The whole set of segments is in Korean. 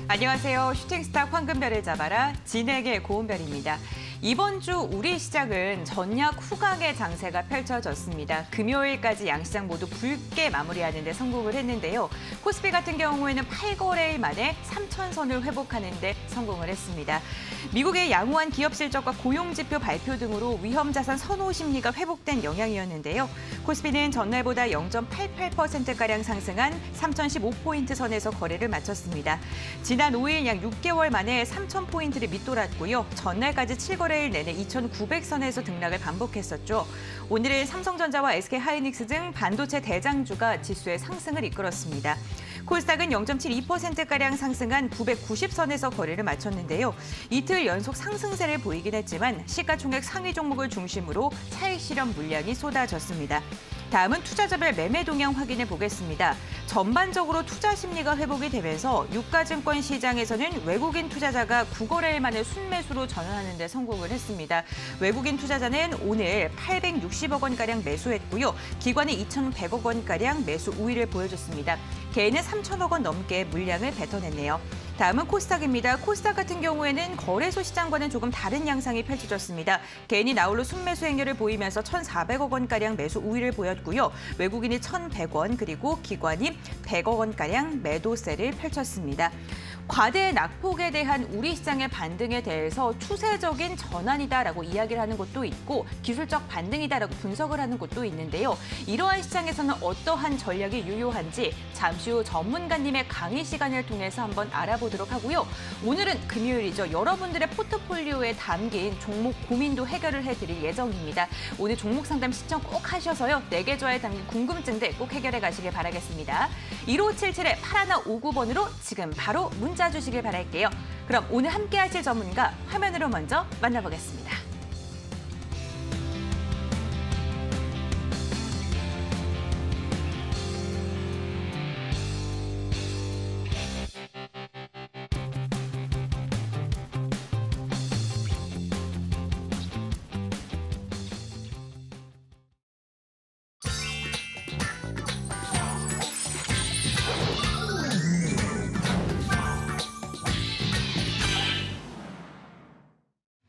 안녕하세요. 슈팅스타 황금별을 잡아라 진에게 고운별입니다. 이번 주 우리 시장은 전략 후각의 장세가 펼쳐졌습니다. 금요일까지 양시장 모두 붉게 마무리하는 데 성공을 했는데요. 코스피 같은 경우에는 8거래일 만에 3,000선을 회복하는 데 성공을 했습니다. 미국의 양호한 기업 실적과 고용지표 발표 등으로 위험자산 선호 심리가 회복된 영향이었는데요. 코스피는 전날보다 0.88%가량 상승한 3,015포인트 선에서 거래를 마쳤습니다. 지난 5일 약 6개월 만에 3,000포인트를 밑돌았고요. 전날까지 7거래일 내내 2,900선에서 등락을 반복했었죠. 오늘은 삼성전자와 SK하이닉스 등 반도체 대장주가 지수의 상승을 이끌었습니다. 코스닥은 0.72%가량 상승한 990선에서 거래를 마쳤는데요. 이틀 연속 상승세를 보이긴 했지만 시가총액 상위 종목을 중심으로 차익 실현 물량이 쏟아졌습니다. 다음은 투자자별 매매 동향 확인해 보겠습니다. 전반적으로 투자 심리가 회복이 되면서 유가증권 시장에서는 외국인 투자자가 9거래일 만에 순매수로 전환하는 데 성공을 했습니다. 외국인 투자자는 오늘 860억 원가량 매수했고요. 기관이 2,100억 원가량 매수 우위를 보여줬습니다. 개인은 3,000억 원 넘게 물량을 뱉어냈네요. 다음은 코스닥입니다. 코스닥 같은 경우에는 거래소 시장과는 조금 다른 양상이 펼쳐졌습니다. 개인이 나홀로 순매수 행렬을 보이면서 1,400억 원가량 매수 우위를 보였고요. 외국인이 1,100원 그리고 기관이 100억 원가량 매도세를 펼쳤습니다. 과대 낙폭에 대한 우리 시장의 반등에 대해서 추세적인 전환이다라고 이야기를 하는 곳도 있고 기술적 반등이다라고 분석을 하는 곳도 있는데요. 이러한 시장에서는 어떠한 전략이 유효한지 잠시 후 전문가님의 강의 시간을 통해서 한번 알아보도록 하고요. 오늘은 금요일이죠. 여러분들의 포트폴리오에 담긴 종목 고민도 해결을 해드릴 예정입니다. 오늘 종목 상담 신청 꼭 하셔서요. 내 계좌에 담긴 궁금증들 꼭 해결해 가시길 바라겠습니다. 1577-8159번으로 지금 바로 문자 주시길 바랄게요. 그럼 오늘 함께 하실 전문가 화면으로 먼저 만나보겠습니다.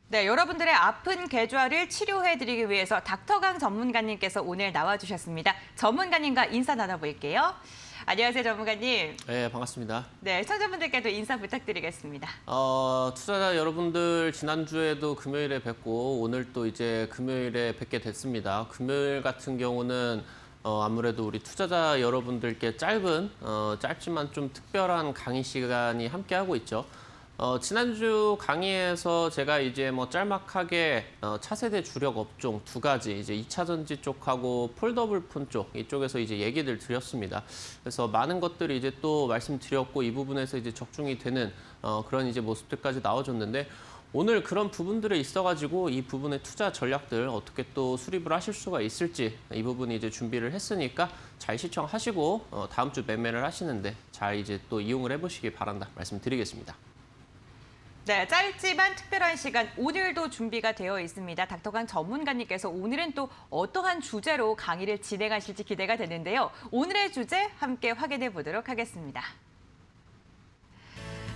네, 여러분들의 아픈 계좌를 치료해드리기 위해서 닥터강 전문가님께서 오늘 나와주셨습니다. 전문가님과 인사 나눠볼게요. 안녕하세요, 전문가님. 네, 반갑습니다. 네, 시청자분들께도 인사 부탁드리겠습니다. 투자자 여러분들 지난주에도 금요일에 뵙고 오늘 또 이제 금요일에 뵙게 됐습니다. 금요일 같은 경우는 아무래도 우리 투자자 여러분들께 짧지만 좀 특별한 강의 시간이 함께하고 있죠. 지난주 강의에서 제가 이제 뭐 짤막하게 차세대 주력 업종 두 가지, 이제 2차 전지 쪽하고 폴더블 폰 쪽 이쪽에서 이제 얘기들 드렸습니다. 그래서 많은 것들이 이제 또 말씀드렸고 이 부분에서 이제 적중이 되는 그런 이제 모습들까지 나와줬는데 오늘 그런 부분들에 있어가지고 이 부분의 투자 전략들 어떻게 또 수립을 하실 수가 있을지 이 부분이 이제 준비를 했으니까 잘 시청하시고 다음 주 매매를 하시는데 잘 이제 또 이용을 해보시기 바란다 말씀드리겠습니다. 네, 짧지만 특별한 시간 오늘도 준비가 되어 있습니다. 닥터강 전문가님께서 오늘은 또 어떠한 주제로 강의를 진행하실지 기대가 되는데요. 오늘의 주제 함께 확인해 보도록 하겠습니다.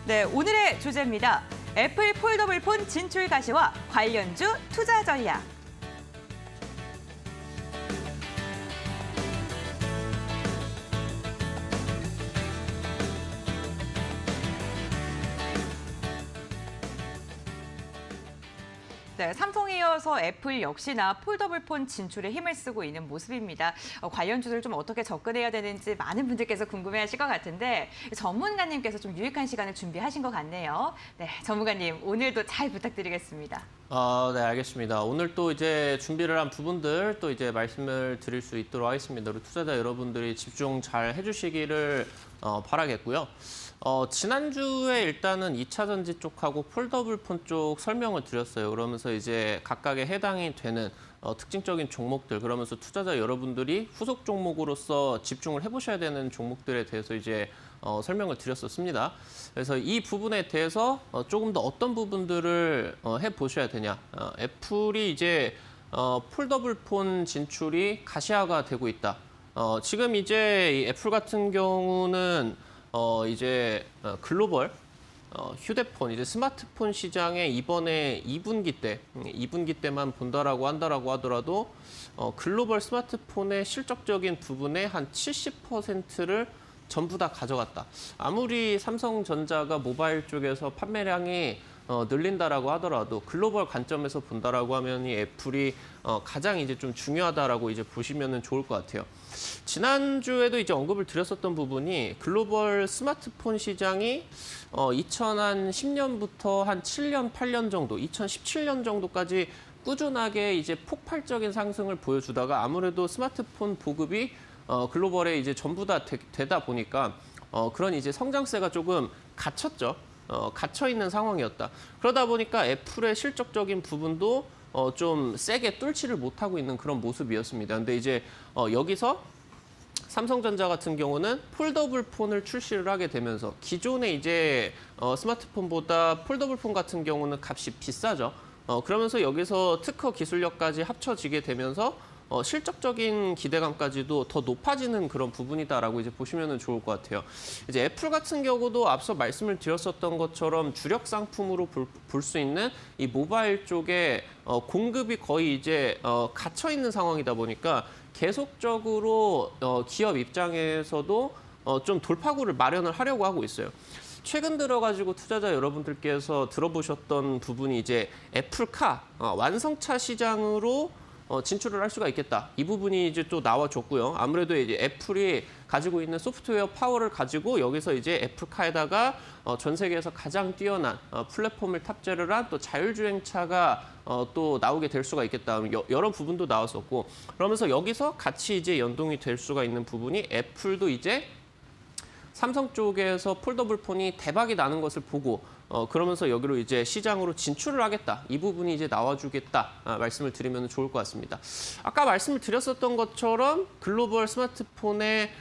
네, 오늘의 주제입니다. 애플 폴더블 폰 진출 가시와 관련주 투자 전략. 네, 삼성에 이어서 애플 역시나 폴더블폰 진출에 힘을 쓰고 있는 모습입니다. 관련주들 좀 어떻게 접근해야 되는지 많은 분들께서 궁금해하실 것 같은데 전문가님께서 좀 유익한 시간을 준비하신 것 같네요. 네, 전문가님 오늘도 잘 부탁드리겠습니다. 네, 알겠습니다. 오늘 또 이제 준비를 한 부분들 또 이제 말씀을 드릴 수 있도록 하겠습니다. 우리 투자자 여러분들이 집중 잘 해주시기를 바라겠고요. 지난주에 일단은 2차 전지 쪽하고 폴더블 폰 쪽 설명을 드렸어요. 그러면서 이제 각각의 해당이 되는 특징적인 종목들, 그러면서 투자자 여러분들이 후속 종목으로서 집중을 해보셔야 되는 종목들에 대해서 이제 설명을 드렸었습니다. 그래서 이 부분에 대해서 조금 더 어떤 부분들을 해보셔야 되냐. 애플이 이제 폴더블 폰 진출이 가시화가 되고 있다. 지금 이제 이 애플 같은 경우는 이제 글로벌 휴대폰, 이제 스마트폰 시장에 이번에 2분기 때만 본다라고 한다라고 하더라도 글로벌 스마트폰의 실적적인 부분의 한 70%를 전부 다 가져갔다. 아무리 삼성전자가 모바일 쪽에서 판매량이 늘린다라고 하더라도 글로벌 관점에서 본다라고 하면 이 애플이 가장 이제 좀 중요하다라고 이제 보시면은 좋을 것 같아요. 지난주에도 이제 언급을 드렸었던 부분이 글로벌 스마트폰 시장이 2010년부터 한 7년, 8년 정도, 2017년 정도까지 꾸준하게 이제 폭발적인 상승을 보여주다가 아무래도 스마트폰 보급이 글로벌에 이제 전부 다 되다 보니까 그런 이제 성장세가 조금 갇혔죠. 갇혀 있는 상황이었다. 그러다 보니까 애플의 실적적인 부분도 좀 세게 뚫지를 못하고 있는 그런 모습이었습니다. 근데 이제 여기서 삼성전자 같은 경우는 폴더블 폰을 출시를 하게 되면서 기존의 이제 스마트폰보다 폴더블 폰 같은 경우는 값이 비싸죠. 그러면서 여기서 특허 기술력까지 합쳐지게 되면서 실적적인 기대감까지도 더 높아지는 그런 부분이다라고 이제 보시면 좋을 것 같아요. 이제 애플 같은 경우도 앞서 말씀을 드렸었던 것처럼 주력 상품으로 볼 수 있는 이 모바일 쪽에 공급이 거의 이제 갇혀 있는 상황이다 보니까 계속적으로 기업 입장에서도 좀 돌파구를 마련을 하려고 하고 있어요. 최근 들어가지고 투자자 여러분들께서 들어보셨던 부분이 이제 애플카 완성차 시장으로 진출을 할 수가 있겠다. 이 부분이 이제 또 나와줬고요. 아무래도 이제 애플이 가지고 있는 소프트웨어 파워를 가지고 여기서 이제 애플카에다가 전 세계에서 가장 뛰어난 플랫폼을 탑재를 한 또 자율주행차가 또 나오게 될 수가 있겠다. 여러 부분도 나왔었고 그러면서 여기서 같이 이제 연동이 될 수가 있는 부분이 애플도 이제 삼성 쪽에서 폴더블 폰이 대박이 나는 것을 보고 그러면서 여기로 이제 시장으로 진출을 하겠다. 이 부분이 이제 나와주겠다. 말씀을 드리면 좋을 것 같습니다. 아까 말씀을 드렸었던 것처럼 글로벌 스마트폰의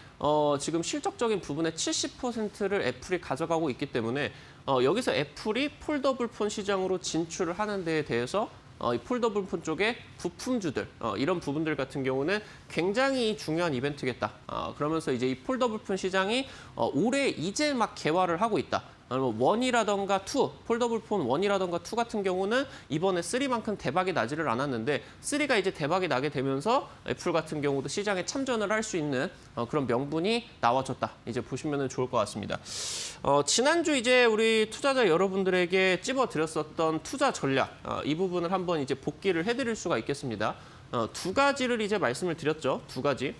지금 실적적인 부분의 70%를 애플이 가져가고 있기 때문에 여기서 애플이 폴더블 폰 시장으로 진출을 하는 데에 대해서 이 폴더블 폰 쪽의 부품주들 이런 부분들 같은 경우는 굉장히 중요한 이벤트겠다. 그러면서 이제 이 폴더블 폰 시장이 올해 이제 막 개화를 하고 있다. 1이라던가 2, 폴더블 폰 1이라던가 2 같은 경우는 이번에 3만큼 대박이 나지를 않았는데 3가 이제 대박이 나게 되면서 애플 같은 경우도 시장에 참전을 할 수 있는 그런 명분이 나와줬다. 이제 보시면 좋을 것 같습니다. 지난주 이제 우리 투자자 여러분들에게 찝어드렸었던 투자 전략 이 부분을 한번 이제 복기를 해드릴 수가 있겠습니다. 두 가지를 이제 말씀을 드렸죠. 두 가지.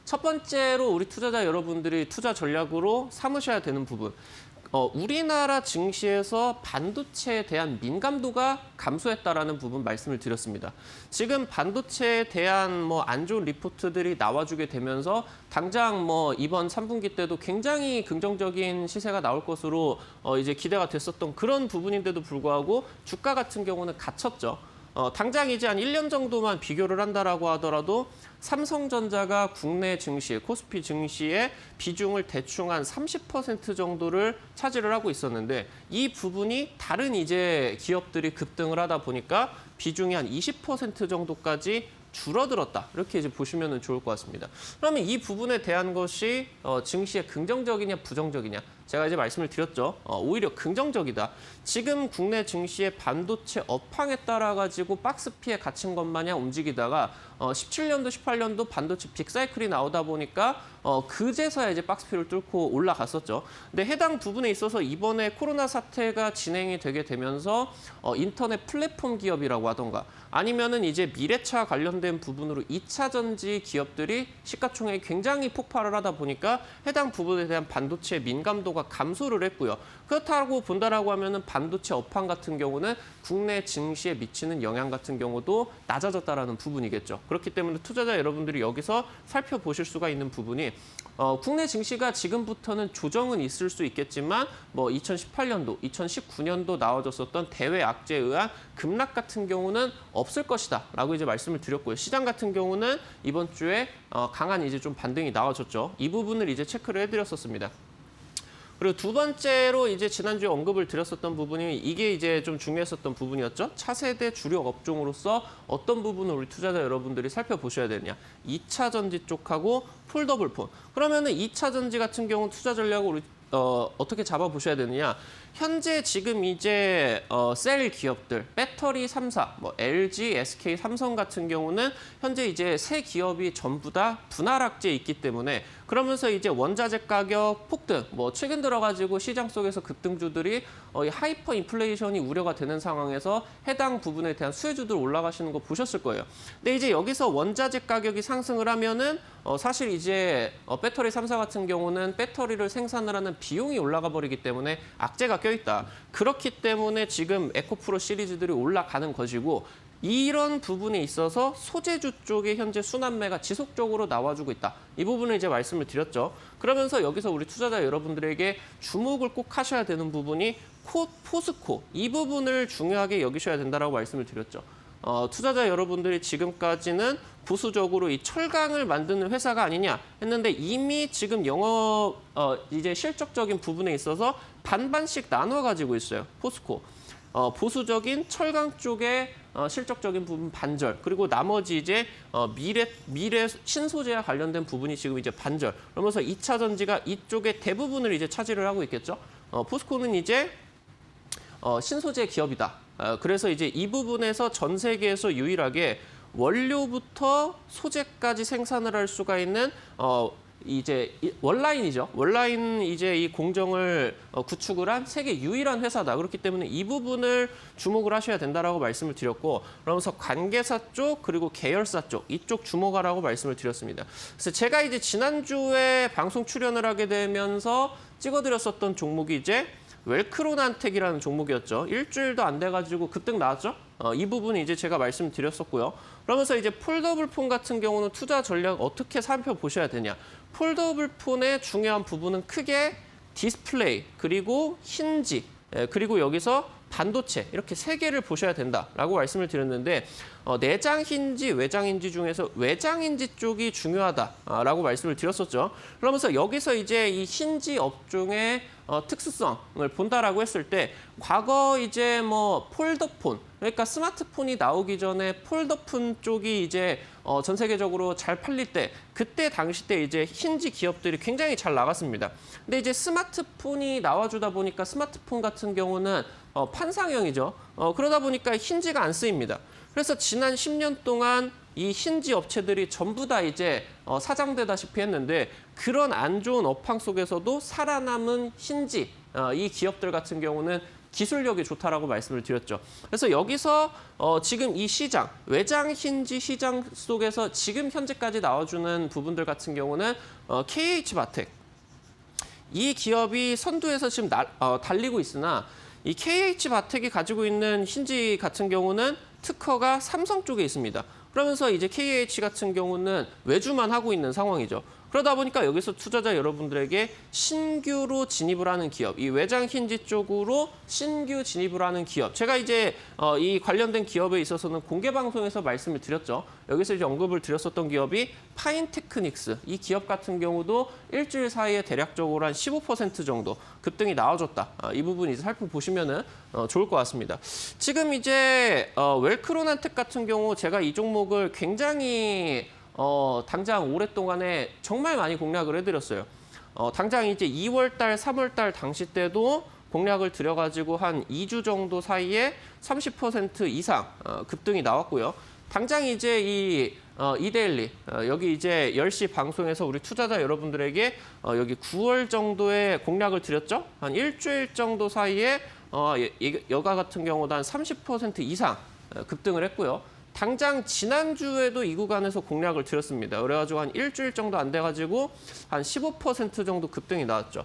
첫 번째로 우리 투자자 여러분들이 투자 전략으로 삼으셔야 되는 부분. 우리나라 증시에서 반도체에 대한 민감도가 감소했다라는 부분 말씀을 드렸습니다. 지금 반도체에 대한 뭐 안 좋은 리포트들이 나와주게 되면서 당장 뭐 이번 3분기 때도 굉장히 긍정적인 시세가 나올 것으로 이제 기대가 됐었던 그런 부분인데도 불구하고 주가 같은 경우는 갇혔죠. 당장 이제 한 1년 정도만 비교를 한다라고 하더라도 삼성전자가 국내 증시, 코스피 증시의 비중을 대충 한 30% 정도를 차지를 하고 있었는데 이 부분이 다른 이제 기업들이 급등을 하다 보니까 비중이 한 20% 정도까지 줄어들었다. 이렇게 이제 보시면 좋을 것 같습니다. 그러면 이 부분에 대한 것이 증시에 긍정적이냐 부정적이냐. 제가 이제 말씀을 드렸죠. 오히려 긍정적이다. 지금 국내 증시의 반도체 업황에 따라 가지고 박스피에 갇힌 것 마냥 움직이다가 17년도, 18년도 반도체 빅사이클이 나오다 보니까 그제서야 이제 박스피를 뚫고 올라갔었죠. 근데 해당 부분에 있어서 이번에 코로나 사태가 진행이 되게 되면서 인터넷 플랫폼 기업이라고 하던가 아니면은 이제 미래차 관련된 부분으로 2차 전지 기업들이 시가총액이 굉장히 폭발을 하다 보니까 해당 부분에 대한 반도체 민감도가 감소를 했고요. 그렇다고 본다라고 하면은 반도체 업황 같은 경우는 국내 증시에 미치는 영향 같은 경우도 낮아졌다라는 부분이겠죠. 그렇기 때문에 투자자 여러분들이 여기서 살펴보실 수가 있는 부분이 국내 증시가 지금부터는 조정은 있을 수 있겠지만 뭐 2018년도, 2019년도 나와줬었던 대외 악재에 의한 급락 같은 경우는 없을 것이다라고 이제 말씀을 드렸고요. 시장 같은 경우는 이번 주에 강한 이제 좀 반등이 나와줬죠. 이 부분을 이제 체크를 해드렸었습니다. 그리고 두 번째로 이제 지난주에 언급을 드렸었던 부분이 이게 이제 좀 중요했었던 부분이었죠. 차세대 주력 업종으로서 어떤 부분을 우리 투자자 여러분들이 살펴보셔야 되느냐. 2차 전지 쪽하고 폴더블 폰. 그러면은 2차 전지 같은 경우 투자 전략을 우리 어떻게 잡아보셔야 되느냐. 현재 지금 이제 셀 기업들, 배터리 3사, 뭐 LG, SK, 삼성 같은 경우는 현재 이제 세 기업이 전부 다 분할악재에 있기 때문에 그러면서 이제 원자재 가격 폭등, 뭐 최근 들어가지고 시장 속에서 급등주들이 이 하이퍼 인플레이션이 우려가 되는 상황에서 해당 부분에 대한 수혜주들 올라가시는 거 보셨을 거예요. 근데 이제 여기서 원자재 가격이 상승을 하면은 사실 이제 배터리 3사 같은 경우는 배터리를 생산을 하는 비용이 올라가 버리기 때문에 악재가 껴있다. 그렇기 때문에 지금 에코프로 시리즈들이 올라가는 것이고 이런 부분에 있어서 소재주 쪽에 현재 순환매가 지속적으로 나와주고 있다. 이 부분을 이제 말씀을 드렸죠. 그러면서 여기서 우리 투자자 여러분들에게 주목을 꼭 하셔야 되는 부분이 포스코 이 부분을 중요하게 여기셔야 된다라고 말씀을 드렸죠. 투자자 여러분들이 지금까지는 보수적으로 이 철강을 만드는 회사가 아니냐 했는데 이미 지금 이제 실적적인 부분에 있어서 반반씩 나눠 가지고 있어요. 포스코. 보수적인 철강 쪽에 실적적인 부분 반절, 그리고 나머지 이제 미래 신소재와 관련된 부분이 지금 이제 반절. 그러면서 2차 전지가 이쪽에 대부분을 이제 차지를 하고 있겠죠. 포스코는 이제 신소재 기업이다. 그래서 이제 이 부분에서 전 세계에서 유일하게 원료부터 소재까지 생산을 할 수가 있는 이제 원라인이죠. 원라인 이제 이 공정을 구축을 한 세계 유일한 회사다. 그렇기 때문에 이 부분을 주목을 하셔야 된다라고 말씀을 드렸고, 그러면서 관계사 쪽 그리고 계열사 쪽 이쪽 주목하라고 말씀을 드렸습니다. 그래서 제가 이제 지난주에 방송 출연을 하게 되면서 찍어드렸었던 종목이 이제 웰크로난텍이라는 종목이었죠. 일주일도 안 돼가지고 급등 나왔죠. 이 부분이 이제 제가 말씀드렸었고요. 그러면서 이제 폴더블 폰 같은 경우는 투자 전략 어떻게 살펴보셔야 되냐. 폴더블 폰의 중요한 부분은 크게 디스플레이, 그리고 힌지, 그리고 여기서 반도체 이렇게 세 개를 보셔야 된다라고 말씀을 드렸는데 내장 힌지, 외장 힌지 중에서 외장 힌지 쪽이 중요하다라고 말씀을 드렸었죠. 그러면서 여기서 이제 이 힌지 업종의 특수성을 본다라고 했을 때 과거 이제 뭐 폴더폰, 그러니까 스마트폰이 나오기 전에 폴더폰 쪽이 이제 전 세계적으로 잘 팔릴 때 그때 당시 때 이제 힌지 기업들이 굉장히 잘 나갔습니다. 근데 이제 스마트폰이 나와주다 보니까 스마트폰 같은 경우는 판상형이죠. 그러다 보니까 힌지가 안 쓰입니다. 그래서 지난 10년 동안 이 힌지 업체들이 전부 다 이제 사장되다시피 했는데 그런 안 좋은 업황 속에서도 살아남은 힌지 이 기업들 같은 경우는 기술력이 좋다라고 말씀을 드렸죠. 그래서 여기서 지금 이 시장, 외장 힌지 시장 속에서 지금 현재까지 나와주는 부분들 같은 경우는 KH바텍. 이 기업이 선두에서 지금 달리고 있으나 이 KH바텍이 가지고 있는 힌지 같은 경우는 특허가 삼성 쪽에 있습니다. 그러면서 이제 KH 같은 경우는 외주만 하고 있는 상황이죠. 그러다 보니까 여기서 투자자 여러분들에게 신규로 진입을 하는 기업, 이 외장 힌지 쪽으로 신규 진입을 하는 기업. 제가 이제 이 관련된 기업에 있어서는 공개 방송에서 말씀을 드렸죠. 여기서 이제 언급을 드렸었던 기업이 파인테크닉스. 이 기업 같은 경우도 일주일 사이에 대략적으로 한 15% 정도 급등이 나와줬다. 이 부분 이제 살펴보시면은 좋을 것 같습니다. 지금 이제 웰크로난텍 같은 경우 제가 이 종목을 굉장히 당장 오랫동안에 정말 많이 공략을 해드렸어요. 당장 이제 2월달, 3월달 당시 때도 공략을 들여가지고 한 2주 정도 사이에 30% 이상 급등이 나왔고요. 당장 이제 이데일리 여기 이제 10시 방송에서 우리 투자자 여러분들에게 여기 9월 정도에 공략을 드렸죠. 한 일주일 정도 사이에 여가 같은 경우도 한 30% 이상 급등을 했고요. 당장 지난주에도 이 구간에서 공략을 드렸습니다. 그래가지고 한 일주일 정도 안 돼가지고 한 15% 정도 급등이 나왔죠.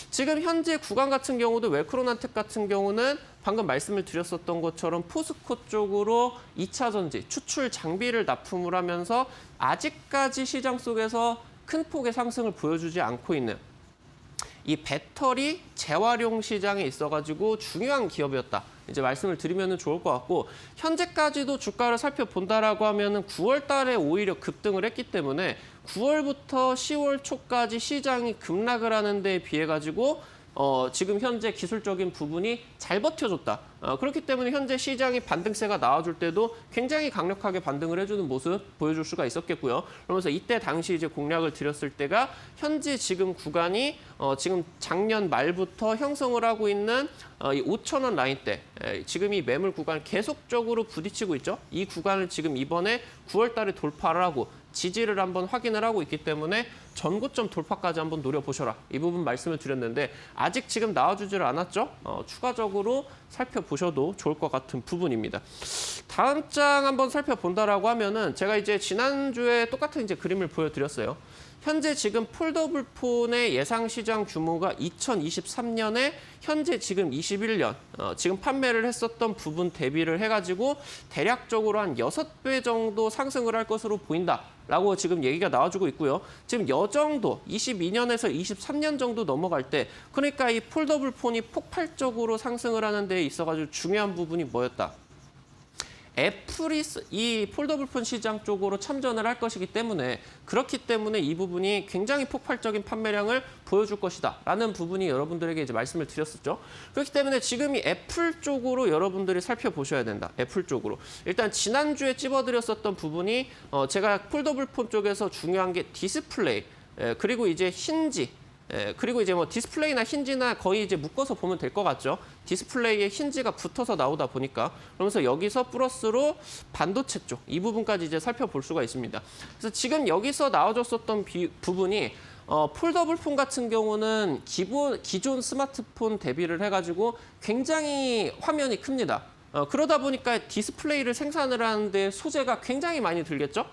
지금 현재 구간 같은 경우도 웰크로난텍 같은 경우는 방금 말씀을 드렸었던 것처럼 포스코 쪽으로 2차 전지, 추출 장비를 납품을 하면서 아직까지 시장 속에서 큰 폭의 상승을 보여주지 않고 있는 이 배터리 재활용 시장에 있어가지고 중요한 기업이었다. 이제 말씀을 드리면 좋을 것 같고 현재까지도 주가를 살펴본다라고 하면은 9월 달에 오히려 급등을 했기 때문에 9월부터 10월 초까지 시장이 급락을 하는 데에 비해 가지고 지금 현재 기술적인 부분이 잘 버텨줬다. 그렇기 때문에 현재 시장이 반등세가 나와줄 때도 굉장히 강력하게 반등을 해주는 모습 보여줄 수가 있었겠고요. 그러면서 이때 당시 이제 공략을 드렸을 때가 현재 지금 구간이 지금 작년 말부터 형성을 하고 있는 이 5,000원 라인대, 지금 이 매물 구간 계속적으로 부딪히고 있죠. 이 구간을 지금 이번에 9월 달에 돌파를 하고 지지를 한번 확인을 하고 있기 때문에 전고점 돌파까지 한번 노려보셔라. 이 부분 말씀을 드렸는데 아직 지금 나와주질 않았죠? 추가적으로 살펴보셔도 좋을 것 같은 부분입니다. 다음 장 한번 살펴본다라고 하면은 제가 이제 지난주에 똑같은 이제 그림을 보여드렸어요. 현재 지금 폴더블 폰의 예상 시장 규모가 2023년에 현재 지금 21년 지금 판매를 했었던 부분 대비를 해가지고 대략적으로 한 6배 정도 상승을 할 것으로 보인다라고 지금 얘기가 나와주고 있고요. 지금 요 정도 22년에서 23년 정도 넘어갈 때 그러니까 이 폴더블 폰이 폭발적으로 상승을 하는 데 있어가지고 중요한 부분이 뭐였다? 애플이 이 폴더블 폰 시장 쪽으로 참전을 할 것이기 때문에 그렇기 때문에 이 부분이 굉장히 폭발적인 판매량을 보여줄 것이다 라는 부분이 여러분들에게 이제 말씀을 드렸었죠. 그렇기 때문에 지금 이 애플 쪽으로 여러분들이 살펴보셔야 된다. 애플 쪽으로. 일단 지난주에 찝어드렸었던 부분이 제가 폴더블 폰 쪽에서 중요한 게 디스플레이 그리고 이제 힌지 그리고 이제 뭐 디스플레이나 힌지나 거의 이제 묶어서 보면 될 것 같죠. 디스플레이에 힌지가 붙어서 나오다 보니까 그러면서 여기서 플러스로 반도체 쪽 이 부분까지 이제 살펴볼 수가 있습니다. 그래서 지금 여기서 나와줬었던 부분이 폴더블 폰 같은 경우는 기존 스마트폰 대비를 해가지고 굉장히 화면이 큽니다. 그러다 보니까 디스플레이를 생산을 하는데 소재가 굉장히 많이 들겠죠.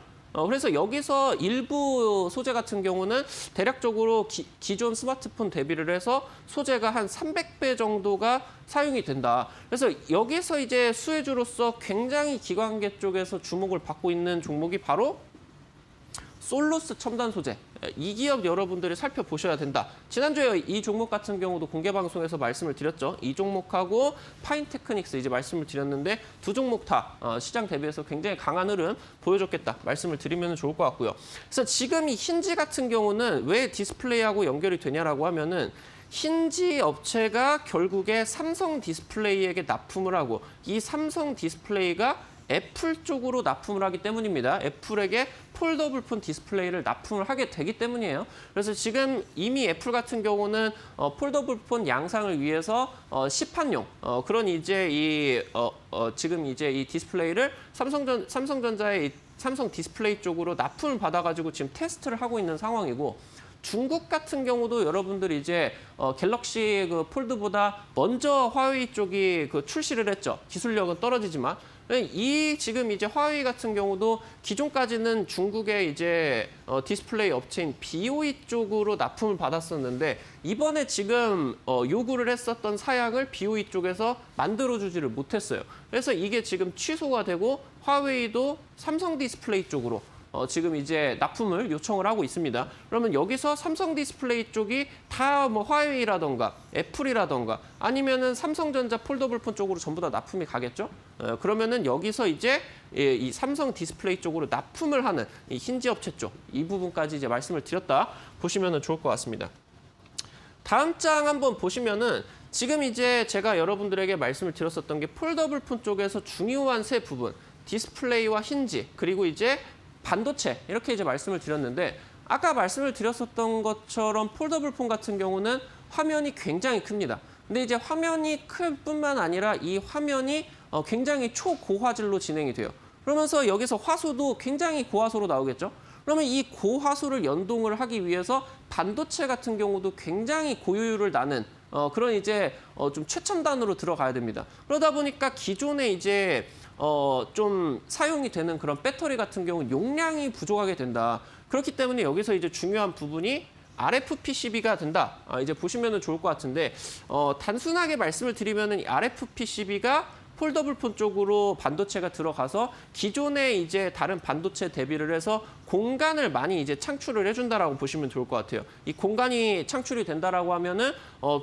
그래서 여기서 일부 소재 같은 경우는 대략적으로 기존 스마트폰 대비를 해서 소재가 한 300배 정도가 사용이 된다. 그래서 여기서 이제 수혜주로서 굉장히 기관계 쪽에서 주목을 받고 있는 종목이 바로 솔루스 첨단 소재. 이 기업 여러분들이 살펴보셔야 된다. 지난주에 이 종목 같은 경우도 공개 방송에서 말씀을 드렸죠. 이 종목하고 파인테크닉스 이제 말씀을 드렸는데 두 종목 다 시장 대비해서 굉장히 강한 흐름 보여줬겠다. 말씀을 드리면 좋을 것 같고요. 그래서 지금 이 힌지 같은 경우는 왜 디스플레이하고 연결이 되냐라고 하면은 힌지 업체가 결국에 삼성 디스플레이에게 납품을 하고 이 삼성 디스플레이가 애플 쪽으로 납품을 하기 때문입니다. 애플에게 폴더블 폰 디스플레이를 납품을 하게 되기 때문이에요. 그래서 지금 이미 애플 같은 경우는 폴더블 폰 양상을 위해서 시판용 그런 이제 지금 이제 이 디스플레이를 삼성전자의 삼성 디스플레이 쪽으로 납품을 받아가지고 지금 테스트를 하고 있는 상황이고. 중국 같은 경우도 여러분들이 이제 갤럭시 그 폴드보다 먼저 화웨이 쪽이 그 출시를 했죠. 기술력은 떨어지지만 이 지금 이제 화웨이 같은 경우도 기존까지는 중국의 이제 디스플레이 업체인 BOE 쪽으로 납품을 받았었는데 이번에 지금 요구를 했었던 사양을 BOE 쪽에서 만들어주지를 못했어요. 그래서 이게 지금 취소가 되고 화웨이도 삼성 디스플레이 쪽으로 지금 이제 납품을 요청을 하고 있습니다. 그러면 여기서 삼성 디스플레이 쪽이 다 뭐 화웨이라던가 애플이라던가 아니면은 삼성전자 폴더블 폰 쪽으로 전부 다 납품이 가겠죠. 그러면은 여기서 이제 이 삼성 디스플레이 쪽으로 납품을 하는 이 힌지 업체 쪽 이 부분까지 이제 말씀을 드렸다 보시면은 좋을 것 같습니다. 다음 장 한번 보시면은 지금 이제 제가 여러분들에게 말씀을 드렸었던 게 폴더블 폰 쪽에서 중요한 세 부분 디스플레이와 힌지 그리고 이제 반도체 이렇게 이제 말씀을 드렸는데 아까 말씀을 드렸었던 것처럼 폴더블 폰 같은 경우는 화면이 굉장히 큽니다. 근데 이제 화면이 클 뿐만 아니라 이 화면이 굉장히 초고화질로 진행이 돼요. 그러면서 여기서 화소도 굉장히 고화소로 나오겠죠. 그러면 이 고화소를 연동을 하기 위해서 반도체 같은 경우도 굉장히 고효율을 나는 그런 이제 좀 최첨단으로 들어가야 됩니다. 그러다 보니까 기존에 이제 좀 사용이 되는 그런 배터리 같은 경우 용량이 부족하게 된다. 그렇기 때문에 여기서 이제 중요한 부분이 RFPCB가 된다. 이제 보시면 좋을 것 같은데 단순하게 말씀을 드리면은 이 RFPCB가 폴더블 폰 쪽으로 반도체가 들어가서 기존의 이제 다른 반도체 대비를 해서 공간을 많이 이제 창출을 해준다라고 보시면 좋을 것 같아요. 이 공간이 창출이 된다라고 하면은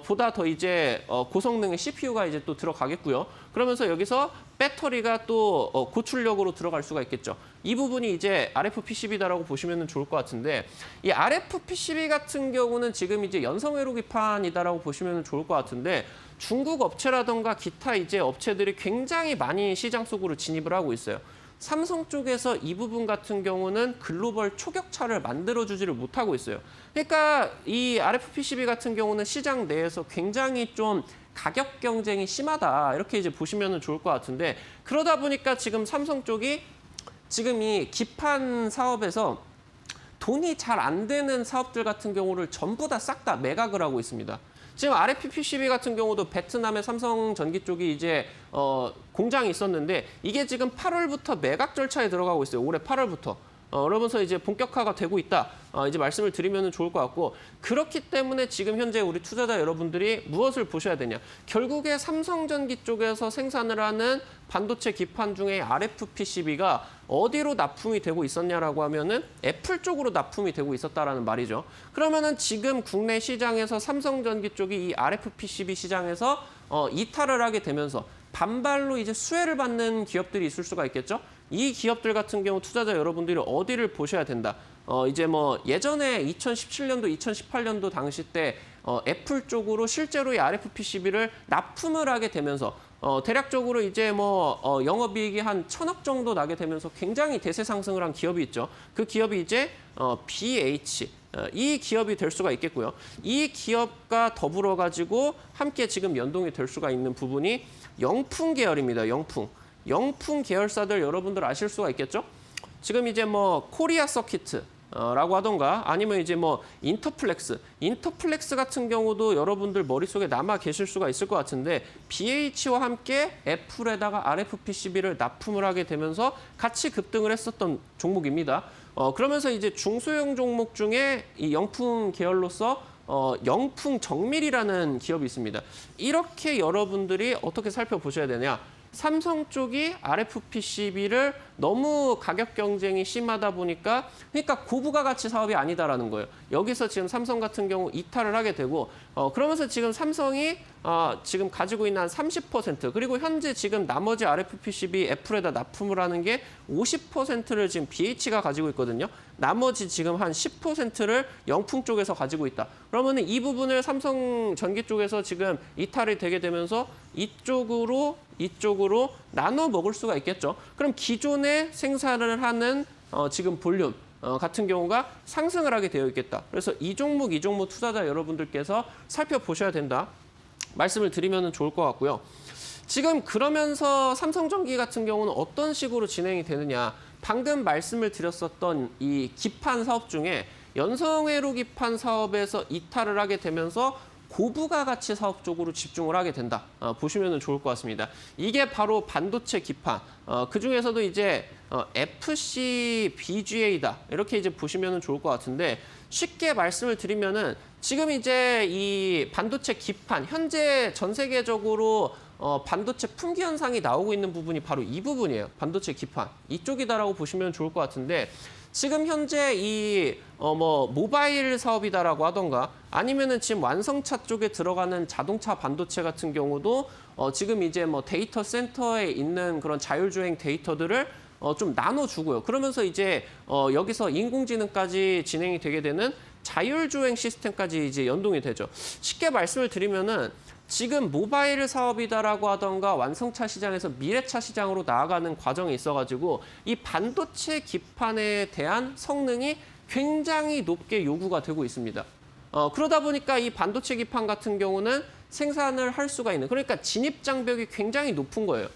보다 더 이제 고성능의 CPU가 이제 또 들어가겠고요. 그러면서 여기서 배터리가 또 고출력으로 들어갈 수가 있겠죠. 이 부분이 이제 RF PCB다라고 보시면 좋을 것 같은데 이 RF PCB 같은 경우는 지금 이제 연성회로기판이다라고 보시면 좋을 것 같은데 중국 업체라던가 기타 이제 업체들이 굉장히 많이 시장 속으로 진입을 하고 있어요. 삼성 쪽에서 이 부분 같은 경우는 글로벌 초격차를 만들어주지를 못하고 있어요. 그러니까 이 RF PCB 같은 경우는 시장 내에서 굉장히 좀 가격 경쟁이 심하다 이렇게 이제 보시면 좋을 것 같은데 그러다 보니까 지금 삼성 쪽이 지금 이 기판 사업에서 돈이 잘 안 되는 사업들 같은 경우를 전부 다 싹 다 매각을 하고 있습니다. 지금 RF PCB 같은 경우도 베트남의 삼성전기 쪽이 이제 공장이 있었는데 이게 지금 8월부터 매각 절차에 들어가고 있어요. 올해 8월부터. 그러면서 이제 본격화가 되고 있다. 이제 말씀을 드리면 좋을 것 같고 그렇기 때문에 지금 현재 우리 투자자 여러분들이 무엇을 보셔야 되냐. 결국에 삼성전기 쪽에서 생산을 하는 반도체 기판 중에 RF PCB가 어디로 납품이 되고 있었냐라고 하면은 애플 쪽으로 납품이 되고 있었다라는 말이죠. 그러면은 지금 국내 시장에서 삼성전기 쪽이 이 RF PCB 시장에서 이탈을 하게 되면서 반발로 이제 수혜를 받는 기업들이 있을 수가 있겠죠. 이 기업들 같은 경우 투자자 여러분들이 어디를 보셔야 된다. 이제 뭐 예전에 2017년도, 2018년도 당시 때 애플 쪽으로 실제로 이 RF PCB를 납품을 하게 되면서 대략적으로 이제 뭐 영업이익이 한 1,000억 정도 나게 되면서 굉장히 대세 상승을 한 기업이 있죠. 그 기업이 이제 BH 이 기업이 될 수가 있겠고요. 이 기업과 더불어 가지고 함께 지금 연동이 될 수가 있는 부분이 영풍 계열입니다. 영풍 계열사들 여러분들 아실 수가 있겠죠? 지금 이제 뭐 코리아 서키트 라고 하던가 아니면 이제 뭐 인터플렉스 같은 경우도 여러분들 머릿속에 남아 계실 수가 있을 것 같은데 BH와 함께 애플에다가 RF PCB를 납품을 하게 되면서 같이 급등을 했었던 종목입니다. 그러면서 이제 중소형 종목 중에 이 영풍 계열로서 영풍 정밀이라는 기업이 있습니다. 이렇게 여러분들이 어떻게 살펴보셔야 되냐. 삼성 쪽이 RF PCB를 너무 가격 경쟁이 심하다 보니까 그러니까 고부가 가치 사업이 아니다라는 거예요. 여기서 지금 삼성 같은 경우 이탈을 하게 되고 그러면서 지금 삼성이 지금 가지고 있는 한 30% 그리고 현재 지금 나머지 RF PCB 애플에다 납품을 하는 게 50%를 지금 BH가 가지고 있거든요. 나머지 지금 한 10%를 영풍 쪽에서 가지고 있다. 그러면 이 부분을 삼성전기 쪽에서 지금 이탈이 되게 되면서 이쪽으로 나눠 먹을 수가 있겠죠. 그럼 기존에 생산을 하는 지금 볼륨 같은 경우가 상승을 하게 되어 있겠다. 그래서 이 종목 투자자 여러분들께서 살펴보셔야 된다. 말씀을 드리면 좋을 것 같고요. 지금 그러면서 삼성전기 같은 경우는 어떤 식으로 진행이 되느냐. 방금 말씀을 드렸었던 이 기판 사업 중에 연성회로 기판 사업에서 이탈을 하게 되면서 고부가 가치 사업 쪽으로 집중을 하게 된다. 보시면 좋을 것 같습니다. 이게 바로 반도체 기판. 그중에서도 이제 FC BGA다. 이렇게 이제 보시면 좋을 것 같은데 쉽게 말씀을 드리면은 지금 이제 이 반도체 기판 현재 전 세계적으로 반도체 품귀 현상이 나오고 있는 부분이 바로 이 부분이에요. 반도체 기판. 이쪽이다라고 보시면 좋을 것 같은데 지금 현재 이 모바일 사업이다라고 하던가 아니면은 지금 완성차 쪽에 들어가는 자동차 반도체 같은 경우도 지금 이제 뭐 데이터 센터에 있는 그런 자율주행 데이터들을 좀 나눠주고요. 그러면서 이제 여기서 인공지능까지 진행이 되게 되는 자율주행 시스템까지 이제 연동이 되죠. 쉽게 말씀을 드리면은 지금 모바일 사업이다라고 하던가 완성차 시장에서 미래차 시장으로 나아가는 과정에 있어가지고 이 반도체 기판에 대한 성능이 굉장히 높게 요구가 되고 있습니다. 그러다 보니까 이 반도체 기판 같은 경우는 생산을 할 수가 있는 그러니까 진입 장벽이 굉장히 높은 거예요.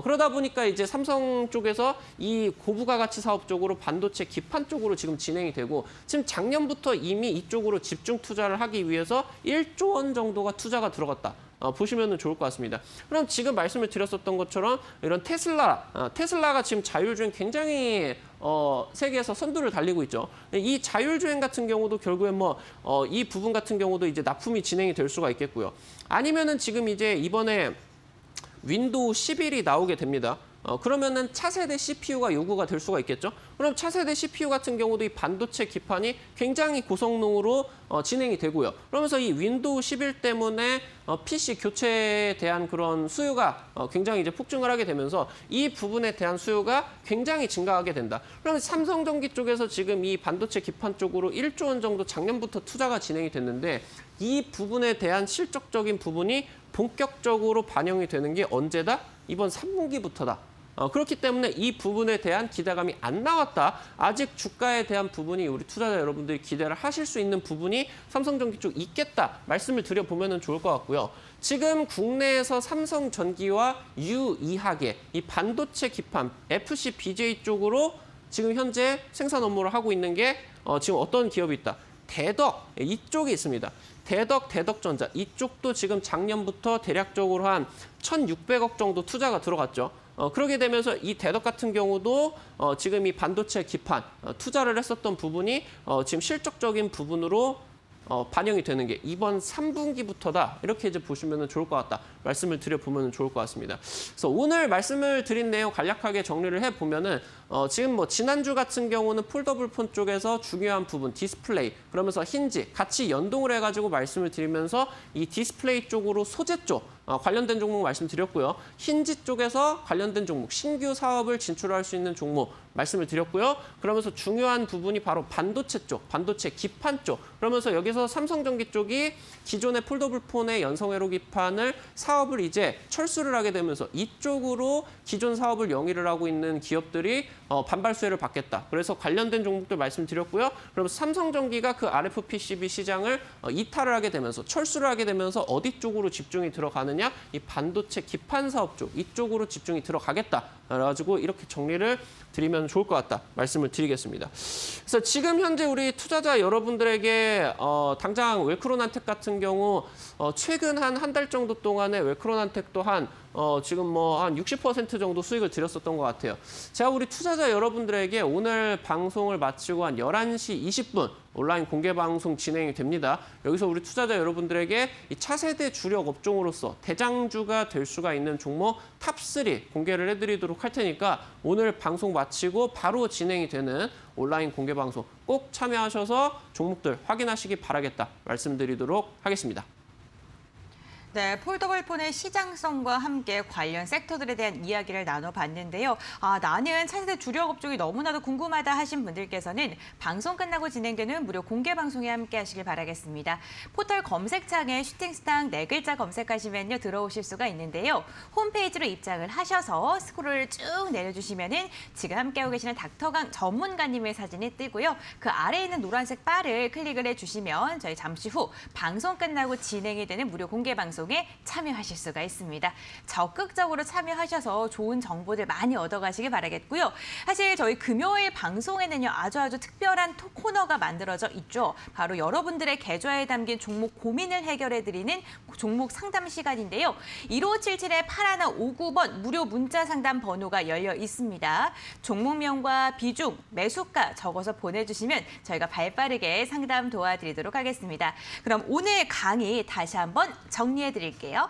그러다 보니까 이제 삼성 쪽에서 이 고부가 가치 사업 쪽으로 반도체 기판 쪽으로 지금 진행이 되고 지금 작년부터 이미 이쪽으로 집중 투자를 하기 위해서 1조 원 정도가 투자가 들어갔다. 보시면 좋을 것 같습니다. 그럼 지금 말씀을 드렸었던 것처럼 이런 테슬라가 지금 자율주행 굉장히 세계에서 선두를 달리고 있죠. 이 자율주행 같은 경우도 결국엔 이 부분 같은 경우도 이제 납품이 진행이 될 수가 있겠고요. 아니면은 지금 이제 이번에 윈도우 11이 나오게 됩니다. 그러면은 차세대 CPU가 요구가 될 수가 있겠죠. 그럼 차세대 CPU 같은 경우도 이 반도체 기판이 굉장히 고성능으로 진행이 되고요. 그러면서 이 윈도우 11 때문에 PC 교체에 대한 그런 수요가 굉장히 이제 폭증을 하게 되면서 이 부분에 대한 수요가 굉장히 증가하게 된다. 그러면 삼성전기 쪽에서 지금 이 반도체 기판 쪽으로 1조 원 정도 작년부터 투자가 진행이 됐는데 이 부분에 대한 실적적인 부분이 본격적으로 반영이 되는 게 언제다? 이번 3분기부터다. 그렇기 때문에 이 부분에 대한 기대감이 안 나왔다. 아직 주가에 대한 부분이 우리 투자자 여러분들이 기대를 하실 수 있는 부분이 삼성전기 쪽 있겠다. 말씀을 드려보면 좋을 것 같고요. 지금 국내에서 삼성전기와 유이하게 이 반도체 기판 FC BJ 쪽으로 지금 현재 생산 업무를 하고 있는 게 지금 어떤 기업이 있다. 대덕 이쪽이 있습니다. 대덕전자 이쪽도 지금 작년부터 대략적으로 한 1,600억 정도 투자가 들어갔죠. 그러게 되면서 이 대덕 같은 경우도 지금 이 반도체 기판 투자를 했었던 부분이 지금 실적적인 부분으로 반영이 되는 게 이번 3분기부터다. 이렇게 이제 보시면 좋을 것 같다. 말씀을 드려보면 좋을 것 같습니다. 그래서 오늘 말씀을 드린 내용 간략하게 정리를 해보면은 지금 뭐 지난주 같은 경우는 폴더블 폰 쪽에서 중요한 부분 디스플레이 그러면서 힌지 같이 연동을 해가지고 말씀을 드리면서 이 디스플레이 쪽으로 소재 쪽 관련된 종목 말씀드렸고요. 힌지 쪽에서 관련된 종목 신규 사업을 진출할 수 있는 종목 말씀을 드렸고요. 그러면서 중요한 부분이 바로 반도체 쪽, 반도체 기판 쪽. 그러면서 여기서 삼성전기 쪽이 기존의 폴더블 폰의 연성회로 기판을 사업을 이제 철수를 하게 되면서 이쪽으로 기존 사업을 영위를 하고 있는 기업들이 반발 수혜를 받겠다. 그래서 관련된 종목들 말씀드렸고요. 그러면서 삼성전기가 그 RFPCB 시장을 이탈을 하게 되면서 철수를 하게 되면서 어디 쪽으로 집중이 들어가느냐? 이 반도체 기판 사업 쪽 이쪽으로 집중이 들어가겠다. 그래가지고 이렇게 정리를 드리면 좋을 것 같다. 말씀을 드리겠습니다. 그래서 지금 현재 우리 투자자 여러분들에게 당장 웰크론한텍 같은 경우 최근 한 달 정도 동안에 웰크론한텍 또한 지금 뭐 한 60% 정도 수익을 드렸었던 것 같아요. 제가 우리 투자자 여러분들에게 오늘 방송을 마치고 한 11시 20분 온라인 공개 방송 진행이 됩니다. 여기서 우리 투자자 여러분들에게 이 차세대 주력 업종으로서 대장주가 될 수가 있는 종목 탑3 공개를 해드리도록 할 테니까 오늘 방송 마치고 바로 진행이 되는 온라인 공개 방송 꼭 참여하셔서 종목들 확인하시기 바라겠다 말씀드리도록 하겠습니다. 네, 폴더블 폰의 시장성과 함께 관련 섹터들에 대한 이야기를 나눠봤는데요. 나는 차세대 주력 업종이 너무나도 궁금하다 하신 분들께서는 방송 끝나고 진행되는 무료 공개 방송에 함께 하시길 바라겠습니다. 포털 검색창에 슈팅스타 4글자 검색하시면요 들어오실 수가 있는데요. 홈페이지로 입장을 하셔서 스크롤을 쭉 내려주시면은 지금 함께하고 계시는 닥터강 전문가님의 사진이 뜨고요. 그 아래에 있는 노란색 바를 클릭을 해주시면 저희 잠시 후 방송 끝나고 진행이 되는 무료 공개 방송에 참여하실 수가 있습니다. 적극적으로 참여하셔서 좋은 정보들 많이 얻어가시길 바라겠고요. 사실 저희 금요일 방송에는요 아주 특별한 코너가 만들어져 있죠. 바로 여러분들의 계좌에 담긴 종목 고민을 해결해드리는 종목 상담 시간인데요. 1577-8159번 무료 문자 상담 번호가 열려 있습니다. 종목명과 비중, 매수가 적어서 보내주시면 저희가 발빠르게 상담 도와드리도록 하겠습니다. 그럼 오늘 강의 다시 한번 정리해드릴게요.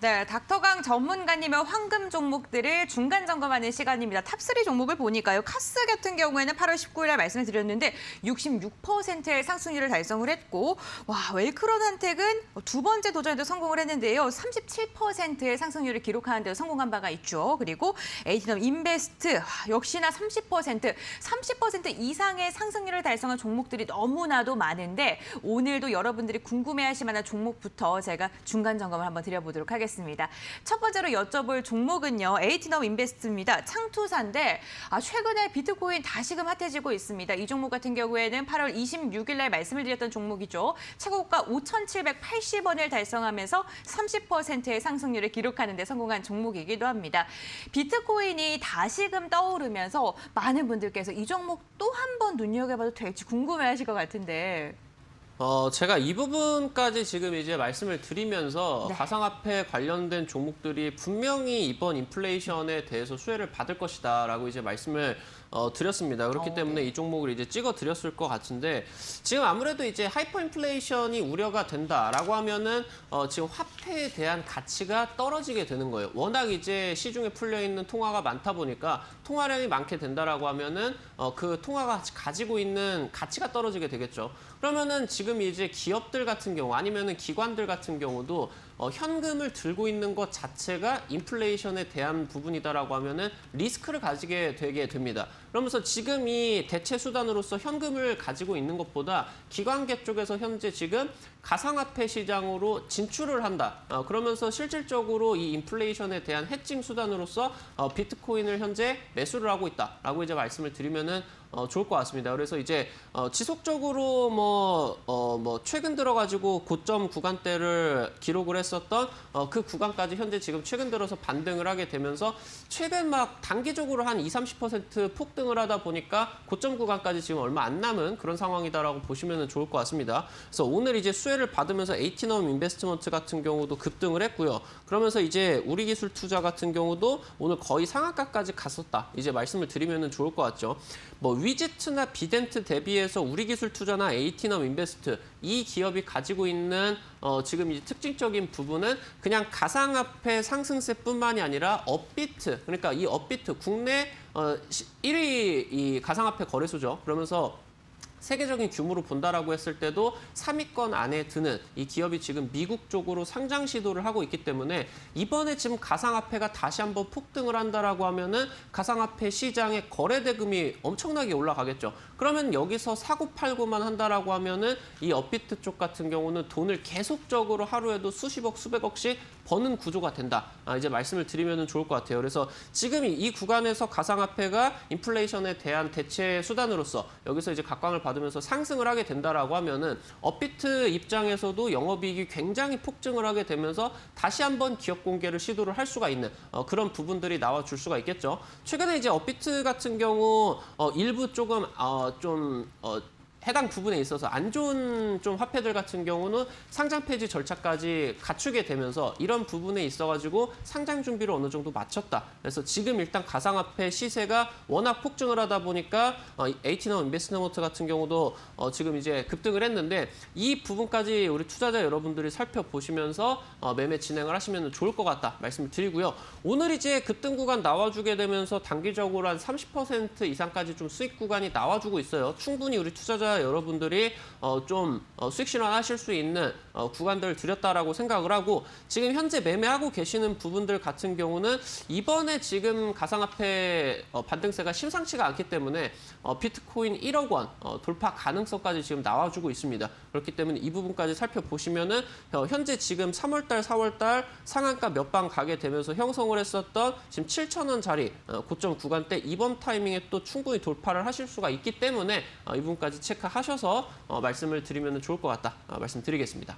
네, 닥터강 전문가님의 황금 종목들을 중간 점검하는 시간입니다. 탑3 종목을 보니까요. 카스 같은 경우에는 8월 19일에 말씀을 드렸는데 66%의 상승률을 달성을 했고 웰크론 한택은 두 번째 도전에도 성공을 했는데요. 37%의 상승률을 기록하는 데 성공한 바가 있죠. 그리고 에이티넘 인베스트 역시나 30% 이상의 상승률을 달성한 종목들이 너무나도 많은데 오늘도 여러분들이 궁금해하실 만한 종목부터 제가 중간 점검을 한번 드려보도록 하겠습니다. 첫 번째로 여쭤볼 종목은요. 에이티넘 인베스트입니다. 창투사인데 최근에 비트코인 다시금 핫해지고 있습니다. 이 종목 같은 경우에는 8월 26일 날 말씀을 드렸던 종목이죠. 최고가 5,780원을 달성하면서 30%의 상승률을 기록하는 데 성공한 종목이기도 합니다. 비트코인이 다시금 떠오르면서 많은 분들께서 이 종목 또 한 번 눈여겨봐도 될지 궁금해하실 것 같은데. 제가 이 부분까지 지금 이제 말씀을 드리면서 네. 가상화폐 관련된 종목들이 분명히 이번 인플레이션에 대해서 수혜를 받을 것이다라고 이제 말씀을 드렸습니다. 그렇기 때문에 네. 이 종목을 이제 찍어 드렸을 것 같은데 지금 아무래도 이제 하이퍼 인플레이션이 우려가 된다라고 하면은 지금 화폐에 대한 가치가 떨어지게 되는 거예요. 워낙 이제 시중에 풀려 있는 통화가 많다 보니까 통화량이 많게 된다라고 하면은 그 통화가 가지고 있는 가치가 떨어지게 되겠죠. 그러면은 지금 이제 기업들 같은 경우 아니면은 기관들 같은 경우도 현금을 들고 있는 것 자체가 인플레이션에 대한 부분이다라고 하면은 리스크를 가지게 되게 됩니다. 그러면서 지금 이 대체 수단으로서 현금을 가지고 있는 것보다 기관계 쪽에서 현재 지금 가상화폐 시장으로 진출을 한다. 그러면서 실질적으로 이 인플레이션에 대한 해칭 수단으로서 비트코인을 현재 매수를 하고 있다라고 이제 말씀을 드리면은 좋을 것 같습니다. 그래서 이제 지속적으로 뭐 최근 들어가지고 고점 구간대를 기록을 했었던 그 구간까지 현재 지금 최근 들어서 반등을 하게 되면서 최근 막 단기적으로 한 20-30% 폭등을 하다 보니까 고점 구간까지 지금 얼마 안 남은 그런 상황이다라고 보시면 좋을 것 같습니다. 그래서 오늘 이제 수혜를 받으면서 에이티넘 인베스트먼트 같은 경우도 급등을 했고요. 그러면서 이제 우리기술투자 같은 경우도 오늘 거의 상한가까지 갔었다. 이제 말씀을 드리면 좋을 것 같죠. 뭐 위지트나 비덴트 대비해서 우리기술투자나 에이티넘 인베스트 이 기업이 가지고 있는 지금 이 특징적인 부분은 그냥 가상화폐 상승세뿐만이 아니라 업비트 그러니까 이 업비트 국내 1위 이 가상화폐 거래소죠. 그러면서 세계적인 규모로 본다라고 했을 때도 3위권 안에 드는 이 기업이 지금 미국 쪽으로 상장 시도를 하고 있기 때문에 이번에 지금 가상화폐가 다시 한번 폭등을 한다라고 하면은 가상화폐 시장의 거래 대금이 엄청나게 올라가겠죠. 그러면 여기서 사고 팔고만 한다라고 하면은 이 업비트 쪽 같은 경우는 돈을 계속적으로 하루에도 수십억, 수백억씩 버는 구조가 된다. 이제 말씀을 드리면 좋을 것 같아요. 그래서 지금 이 구간에서 가상화폐가 인플레이션에 대한 대체 수단으로서 여기서 이제 각광을 받으면서 상승을 하게 된다라고 하면은 업비트 입장에서도 영업이익이 굉장히 폭증을 하게 되면서 다시 한번 기업 공개를 시도를 할 수가 있는 그런 부분들이 나와줄 수가 있겠죠. 최근에 이제 업비트 같은 경우 일부 조금 해당 부분에 있어서 안 좋은 좀 화폐들 같은 경우는 상장 폐지 절차까지 갖추게 되면서 이런 부분에 있어가지고 상장 준비를 어느 정도 마쳤다. 그래서 지금 일단 가상화폐 시세가 워낙 폭증을 하다 보니까 에이티넘 인베스트먼트 같은 경우도 지금 이제 급등을 했는데 이 부분까지 우리 투자자 여러분들이 살펴보시면서 매매 진행을 하시면 좋을 것 같다 말씀을 드리고요. 오늘 이제 급등 구간 나와주게 되면서 단기적으로 한 30% 이상까지 좀 수익 구간이 나와주고 있어요. 충분히 우리 투자자 여러분들이 좀 수익 실현하실 수 있는 구간들을 드렸다라고 생각을 하고 지금 현재 매매하고 계시는 부분들 같은 경우는 이번에 지금 가상화폐 반등세가 심상치가 않기 때문에 비트코인 1억 원 돌파 가능성까지 지금 나와주고 있습니다. 그렇기 때문에 이 부분까지 살펴보시면은 현재 지금 3월달, 4월달 상한가 몇 방 가게 되면서 형성을 했었던 지금 7,000원짜리 고점 구간대 이번 타이밍에 또 충분히 돌파를 하실 수가 있기 때문에 이 부분까지 체크하셔서 말씀을 드리면 좋을 것 같다 말씀드리겠습니다.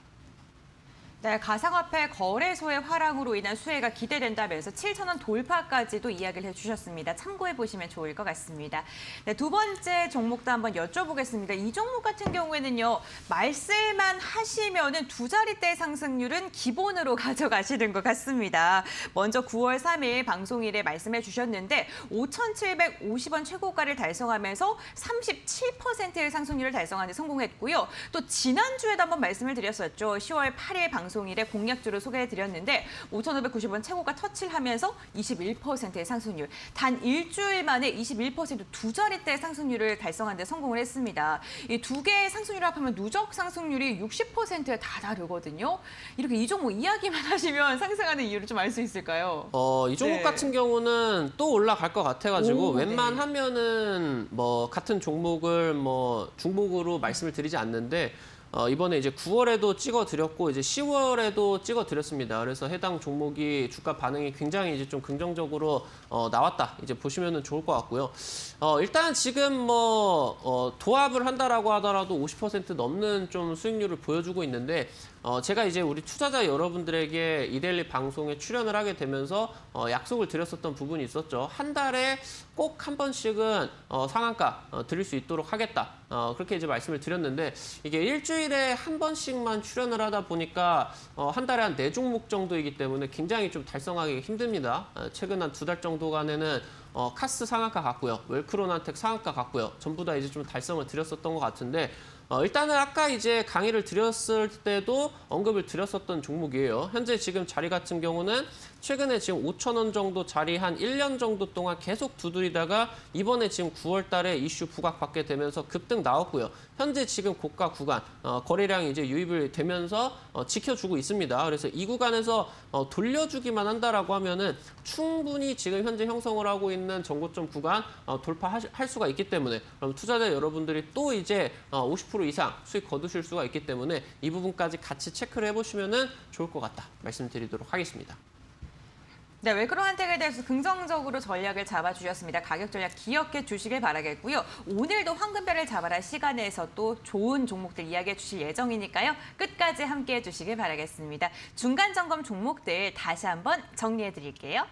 네, 가상화폐 거래소의 활황으로 인한 수혜가 기대된다면서 7,000원 돌파까지도 이야기를 해주셨습니다. 참고해 보시면 좋을 것 같습니다. 네, 두 번째 종목도 한번 여쭤보겠습니다. 이 종목 같은 경우에는요, 말씀만 하시면은 두 자릿대 상승률은 기본으로 가져가시는 것 같습니다. 먼저 9월 3일 방송일에 말씀해 주셨는데 5,750원 최고가를 달성하면서 37%의 상승률을 달성하는 데 성공했고요. 또 지난주에도 한번 말씀을 드렸었죠. 10월 8일 방송일에 방송일에 공략주를 소개해드렸는데 5,590원 최고가 터치를 하면서 21%의 상승률. 단 일주일 만에 21%두 자릿대 상승률을 달성한 데 성공을 했습니다. 이 두 개의 상승률을 합하면 누적 상승률이 60%에 다다르거든요. 이렇게 이 종목 이야기만 하시면 상승하는 이유를 좀 알 수 있을까요? 이 종목 네. 같은 경우는 또 올라갈 것 같아가지고 오, 네. 웬만하면은 뭐 같은 종목을 뭐 중복으로 말씀을 드리지 않는데 이번에 이제 9월에도 찍어드렸고 이제 10월에도 찍어드렸습니다. 그래서 해당 종목이 주가 반응이 굉장히 이제 좀 긍정적으로 나왔다. 이제 보시면은 좋을 것 같고요. 일단 지금 뭐 도합을 한다라고 하더라도 50% 넘는 좀 수익률을 보여주고 있는데 제가 이제 우리 투자자 여러분들에게 이데일리 방송에 출연을 하게 되면서 약속을 드렸었던 부분이 있었죠. 한 달에 꼭 한 번씩은 상한가 드릴 수 있도록 하겠다. 그렇게 이제 말씀을 드렸는데 이게 일주일에 한 번씩만 출연을 하다 보니까 한 달에 한 4종목 정도이기 때문에 굉장히 좀 달성하기 힘듭니다. 최근 한 2달 정도간에는 카스 상한가 갔고요. 웰크론한텍 상한가 갔고요. 전부 다 이제 좀 달성을 드렸었던 것 같은데 일단은 아까 이제 강의를 드렸을 때도 언급을 드렸었던 종목이에요. 현재 지금 자리 같은 경우는 최근에 지금 5,000원 정도 자리 한 1년 정도 동안 계속 두드리다가 이번에 지금 9월 달에 이슈 부각받게 되면서 급등 나왔고요. 현재 지금 고가 구간 거래량이 이제 유입을 되면서 지켜주고 있습니다. 그래서 이 구간에서 돌려주기만 한다라고 하면은 충분히 지금 현재 형성을 하고 있는 전고점 구간 돌파할 수가 있기 때문에 그럼 투자자 여러분들이 또 이제 50% 이상 수익 거두실 수가 있기 때문에 이 부분까지 같이 체크를 해보시면은 좋을 것 같다 말씀드리도록 하겠습니다. 네, 웰크론한텍에 대해서 긍정적으로 전략을 잡아주셨습니다. 가격 전략 기억해 주시길 바라겠고요. 오늘도 황금별을 잡아라 시간에서 또 좋은 종목들 이야기해 주실 예정이니까요. 끝까지 함께해 주시길 바라겠습니다. 중간 점검 종목들 다시 한번 정리해 드릴게요.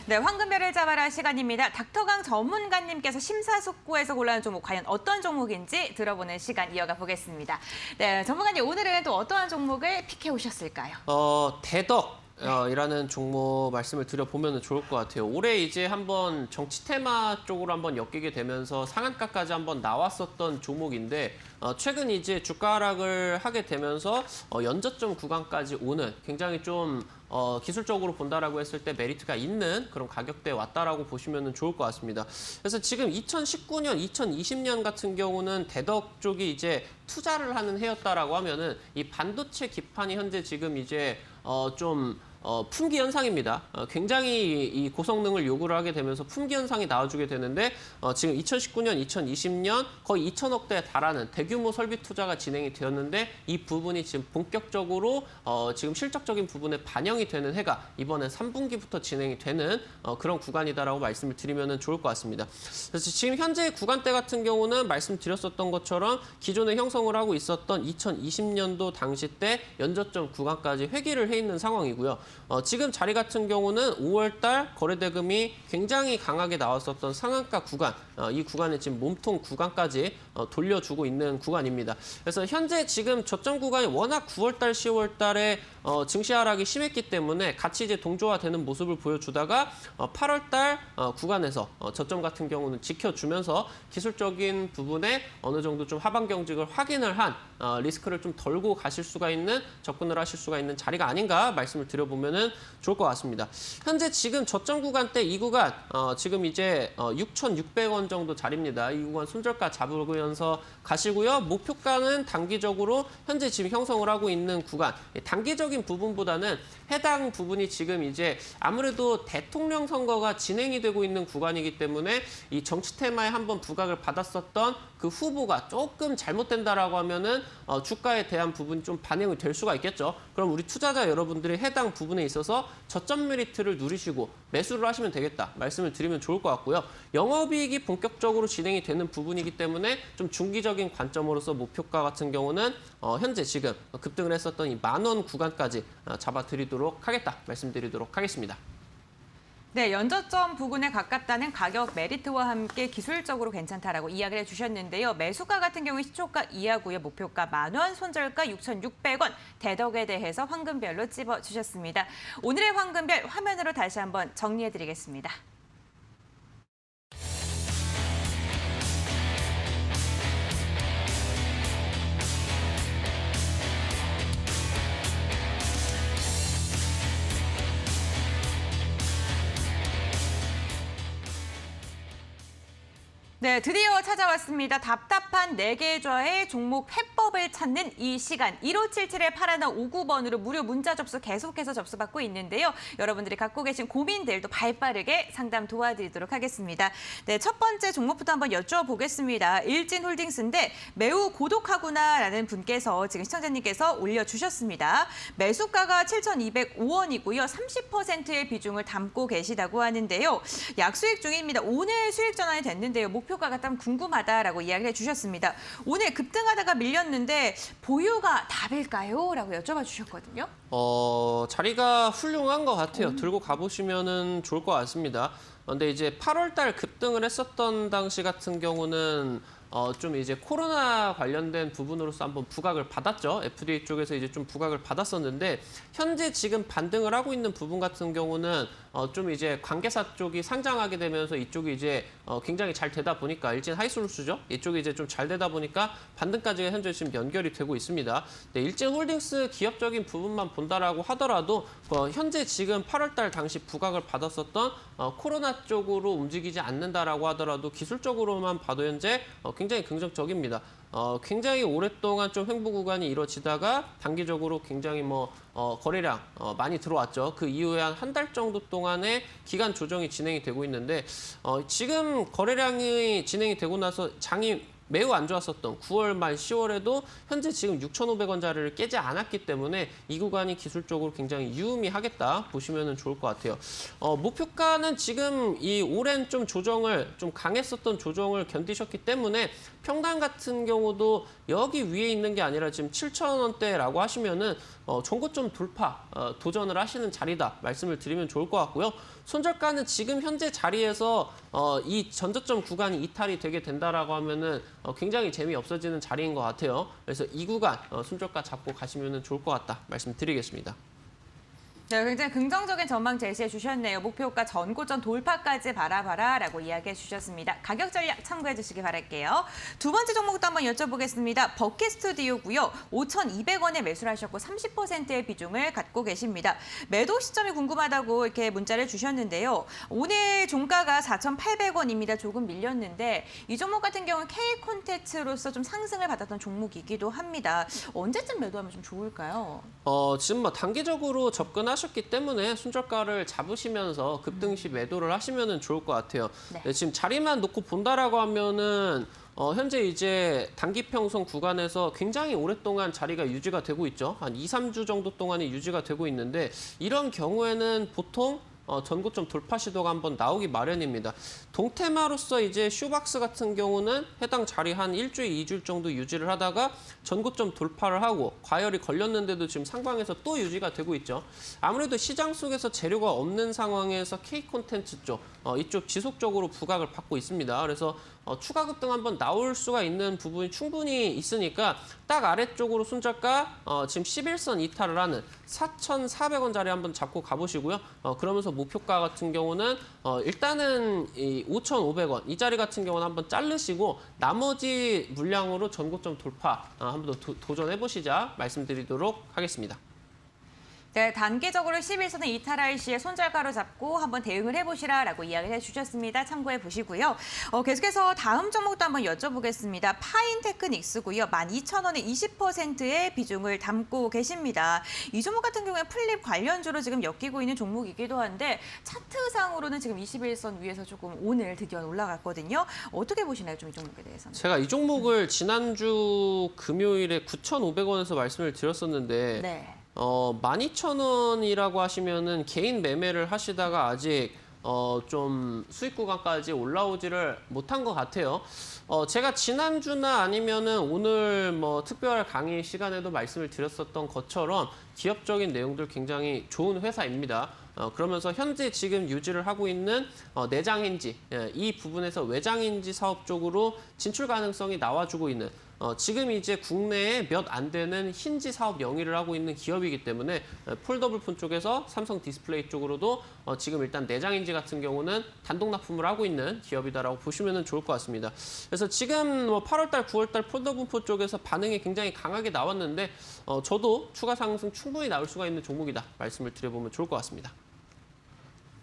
네, 황금별을 잡아라 시간입니다. 닥터강 전문가님께서 심사숙고해서 골라온 종목 과연 어떤 종목인지 들어보는 시간 이어가 보겠습니다. 네, 전문가님 오늘은 또 어떠한 종목을 픽해 오셨을까요? 대덕. 이라는 종목 말씀을 드려보면 좋을 것 같아요. 올해 이제 한번 정치 테마 쪽으로 한번 엮이게 되면서 상한가까지 한번 나왔었던 종목인데 최근 이제 주가 하락을 하게 되면서 연저점 구간까지 오는 굉장히 좀 기술적으로 본다라고 했을 때 메리트가 있는 그런 가격대에 왔다라고 보시면 좋을 것 같습니다. 그래서 지금 2019년, 2020년 같은 경우는 대덕 쪽이 이제 투자를 하는 해였다라고 하면은 이 반도체 기판이 현재 지금 이제 좀 품귀 현상입니다. 굉장히 이 고성능을 요구를 하게 되면서 품귀 현상이 나와주게 되는데 지금 2019년, 2020년 거의 2천억대에 달하는 대규모 설비 투자가 진행이 되었는데 이 부분이 지금 본격적으로 지금 실적적인 부분에 반영이 되는 해가 이번에 3분기부터 진행이 되는 그런 구간이다라고 말씀을 드리면 좋을 것 같습니다. 그래서 지금 현재 구간대 같은 경우는 말씀드렸었던 것처럼 기존에 형성을 하고 있었던 2020년도 당시 때 연저점 구간까지 회귀를 해 있는 상황이고요. 지금 자리 같은 경우는 5월달 거래대금이 굉장히 강하게 나왔었던 상한가 구간, 이 구간에 지금 몸통 구간까지 돌려주고 있는 구간입니다. 그래서 현재 지금 저점 구간이 워낙 9월달, 10월달에 증시 하락이 심했기 때문에 같이 이제 동조화되는 모습을 보여주다가 8월달 구간에서 저점 같은 경우는 지켜주면서 기술적인 부분에 어느 정도 좀 하방 경직을 확인을 한 리스크를 좀 덜고 가실 수가 있는 접근을 하실 수가 있는 자리가 아닌가 말씀을 드려보면은 좋을 것 같습니다. 현재 지금 저점 구간대 이 구간 지금 이제 6,600원 정도 자리입니다. 이 구간 손절가 잡으면서 가시고요. 목표가는 단기적으로 현재 지금 형성을 하고 있는 구간 단기적인 부분보다는 해당 부분이 지금 이제 아무래도 대통령 선거가 진행이 되고 있는 구간이기 때문에 이 정치 테마에 한번 부각을 받았었던 그 후보가 조금 잘못된다라고 하면은 주가에 대한 부분이 좀 반영이 될 수가 있겠죠. 그럼 우리 투자자 여러분들이 해당 부분에 있어서 저점 메리트를 누리시고 매수를 하시면 되겠다 말씀을 드리면 좋을 것 같고요. 영업이익이 본격적으로 진행이 되는 부분이기 때문에 좀 중기적인 관점으로서 목표가 같은 경우는 현재 지금 급등을 했었던 이 10,000원 구간까지 잡아드리도록 하겠다 말씀드리도록 하겠습니다. 네, 연저점 부근에 가깝다는 가격 메리트와 함께 기술적으로 괜찮다라고 이야기를 해주셨는데요. 매수가 같은 경우 시초가 이하고요. 목표가 10,000원, 손절가 6,600원. 대덕에 대해서 황금별로 찝어주셨습니다. 오늘의 황금별 화면으로 다시 한번 정리해드리겠습니다. 네, 드디어 찾아왔습니다. 답답한 4계좌의 종목 해법을 찾는 이 시간. 1577에 파라나 59번으로 무료 문자 접수 계속해서 접수받고 있는데요. 여러분들이 갖고 계신 고민들도 발빠르게 상담 도와드리도록 하겠습니다. 네, 첫 번째 종목부터 한번 여쭤보겠습니다. 일진홀딩스인데 매우 고독하구나라는 분께서 지금 시청자님께서 올려주셨습니다. 매수가가 7,205원이고요. 30%의 비중을 담고 계시다고 하는데요. 약수익 중입니다. 오늘 수익 전환이 됐는데요. 목표가가 참 궁금하다라고 이야기를 해주셨습니다. 오늘 급등하다가 밀렸는데 보유가 답일까요? 라고 여쭤봐 주셨거든요. 자리가 훌륭한 것 같아요. 들고 가보시면 좋을 것 같습니다. 근데 이제 8월 달 급등을 했었던 당시 같은 경우는 좀 이제 코로나 관련된 부분으로서 한번 부각을 받았죠. FDA 쪽에서 이제 좀 부각을 받았었는데 현재 지금 반등을 하고 있는 부분 같은 경우는 좀 이제 관계사 쪽이 상장하게 되면서 이쪽이 이제 굉장히 잘 되다 보니까 일진 하이솔루스죠. 이쪽이 이제 좀 잘 되다 보니까 반등까지 현재 지금 연결이 되고 있습니다. 네, 일진홀딩스 기업적인 부분만 본다라고 하더라도 현재 지금 8월 달 당시 부각을 받았었던 코로나 쪽으로 움직이지 않는다라고 하더라도 기술적으로만 봐도 현재 굉장히 긍정적입니다. 굉장히 오랫동안 좀 횡보 구간이 이루어지다가 단기적으로 굉장히 거래량 많이 들어왔죠. 그 이후에 한 달 정도 동안의 기간 조정이 진행이 되고 있는데 지금 거래량이 진행이 되고 나서 장이 매우 안 좋았었던 9월 말 10월에도 현재 지금 6,500원 자리를 깨지 않았기 때문에 이 구간이 기술적으로 굉장히 유의미하겠다 보시면 좋을 것 같아요. 목표가는 지금 이 오랜 좀 강했었던 조정을 견디셨기 때문에 평단 같은 경우도 여기 위에 있는 게 아니라 지금 7,000원대라고 하시면은 전고점 돌파 도전을 하시는 자리다 말씀을 드리면 좋을 것 같고요. 손절가는 지금 현재 자리에서 이 전저점 구간이 이탈이 되게 된다라고 하면은 굉장히 재미없어지는 자리인 것 같아요. 그래서 이 구간 손절가 잡고 가시면 좋을 것 같다 말씀드리겠습니다. 네, 굉장히 긍정적인 전망 제시해 주셨네요. 목표가 전고점 돌파까지 바라봐라라고 이야기해 주셨습니다. 가격 전략 참고해 주시기 바랄게요. 두 번째 종목도 한번 여쭤보겠습니다. 버킷 스튜디오고요. 5,200원에 매수를 하셨고 30%의 비중을 갖고 계십니다. 매도 시점이 궁금하다고 이렇게 문자를 주셨는데요. 오늘 종가가 4,800원입니다. 조금 밀렸는데 이 종목 같은 경우는 K 콘텐츠로서 좀 상승을 받았던 종목이기도 합니다. 언제쯤 매도하면 좀 좋을까요? 지금 단기적으로 접근하셨기 때문에 손절가를 잡으시면서 급등 시 매도를 하시면 좋을 것 같아요. 네, 지금 자리만 놓고 본다라고 하면은 현재 이제 단기 평선 구간에서 굉장히 오랫동안 자리가 유지가 되고 있죠. 한 2, 3주 정도 동안이 유지가 되고 있는데 이런 경우에는 보통 전고점 돌파 시도가 한번 나오기 마련입니다. 동테마로서 이제 슈박스 같은 경우는 해당 자리 한 일주일, 2주일 정도 유지를 하다가 전고점 돌파를 하고 과열이 걸렸는데도 지금 상방에서 또 유지가 되고 있죠. 아무래도 시장 속에서 재료가 없는 상황에서 K 콘텐츠 쪽, 이쪽 지속적으로 부각을 받고 있습니다. 그래서 추가 급등 한번 나올 수가 있는 부분이 충분히 있으니까 딱 아래쪽으로 손절가 지금 11선 이탈을 하는 4,400원 자리 한번 잡고 가보시고요. 그러면서 목표가 같은 경우는 일단은 이 5,500원 이 자리 같은 경우는 한번 자르시고 나머지 물량으로 전고점 돌파 한번 더 도전해보시자 말씀드리도록 하겠습니다. 네, 단기적으로 11선을 이탈할 시에 손절가로 잡고 한번 대응을 해보시라라고 이야기를 해주셨습니다. 참고해 보시고요. 계속해서 다음 종목도 한번 여쭤보겠습니다. 파인테크닉스고요. 12,000원에 20%의 비중을 담고 계십니다. 이 종목 같은 경우에 플립 관련주로 지금 엮이고 있는 종목이기도 한데 차트상으로는 지금 21선 위에서 조금 오늘 드디어 올라갔거든요. 어떻게 보시나요, 좀 이 종목에 대해서는? 제가 이 종목을 지난주 금요일에 9,500원에서 말씀을 드렸었는데 네. 12,000원이라고 하시면은 개인 매매를 하시다가 아직 좀 수익 구간까지 올라오지를 못한 것 같아요. 제가 지난주나 아니면은 오늘 뭐 특별 강의 시간에도 말씀을 드렸었던 것처럼 기업적인 내용들 굉장히 좋은 회사입니다. 그러면서 현재 지금 유지를 하고 있는 내장인지, 이 부분에서 외장인지 사업 쪽으로 진출 가능성이 나와주고 있는 지금 이제 국내에 몇 안 되는 힌지 사업 영위를 하고 있는 기업이기 때문에 폴더블 폰 쪽에서 삼성 디스플레이 쪽으로도 지금 일단 내장인지 같은 경우는 단독 납품을 하고 있는 기업이다라고 보시면 좋을 것 같습니다. 그래서 지금 뭐 8월달, 9월달 폴더블 폰 쪽에서 반응이 굉장히 강하게 나왔는데 저도 추가 상승 충분히 나올 수가 있는 종목이다 말씀을 드려보면 좋을 것 같습니다.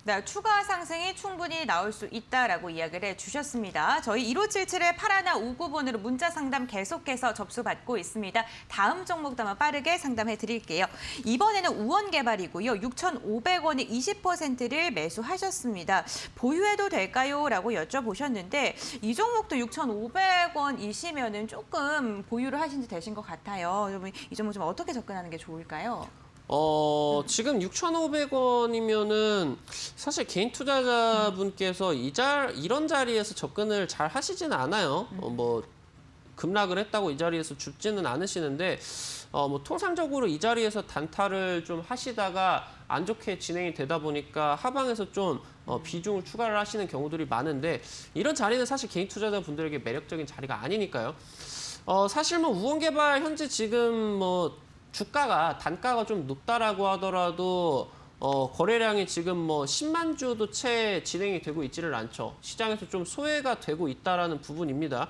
네, 추가 상승이 충분히 나올 수 있다라고 이야기를 해주셨습니다. 저희 1577-8159번으로 문자 상담 계속해서 접수받고 있습니다. 다음 종목도 한번 빠르게 상담해 드릴게요. 이번에는 우원개발이고요. 6,500원에 20%를 매수하셨습니다. 보유해도 될까요? 라고 여쭤보셨는데 이 종목도 6,500원이시면은 조금 보유를 하신 지 되신 것 같아요. 여러분 이 종목 좀 어떻게 접근하는 게 좋을까요? 지금 6,500원이면은 사실 개인 투자자분께서 이런 자리에서 접근을 잘 하시지는 않아요. 뭐 급락을 했다고 이 자리에서 죽지는 않으시는데 뭐 통상적으로 이 자리에서 단타를 좀 하시다가 안 좋게 진행이 되다 보니까 하방에서 좀 비중을 추가를 하시는 경우들이 많은데 이런 자리는 사실 개인 투자자분들에게 매력적인 자리가 아니니까요. 사실 뭐 우원개발 현재 지금 뭐 단가가 좀 높다라고 하더라도 거래량이 지금 뭐 10만 주도 채 진행이 되고 있지를 않죠. 시장에서 좀 소외가 되고 있다라는 부분입니다.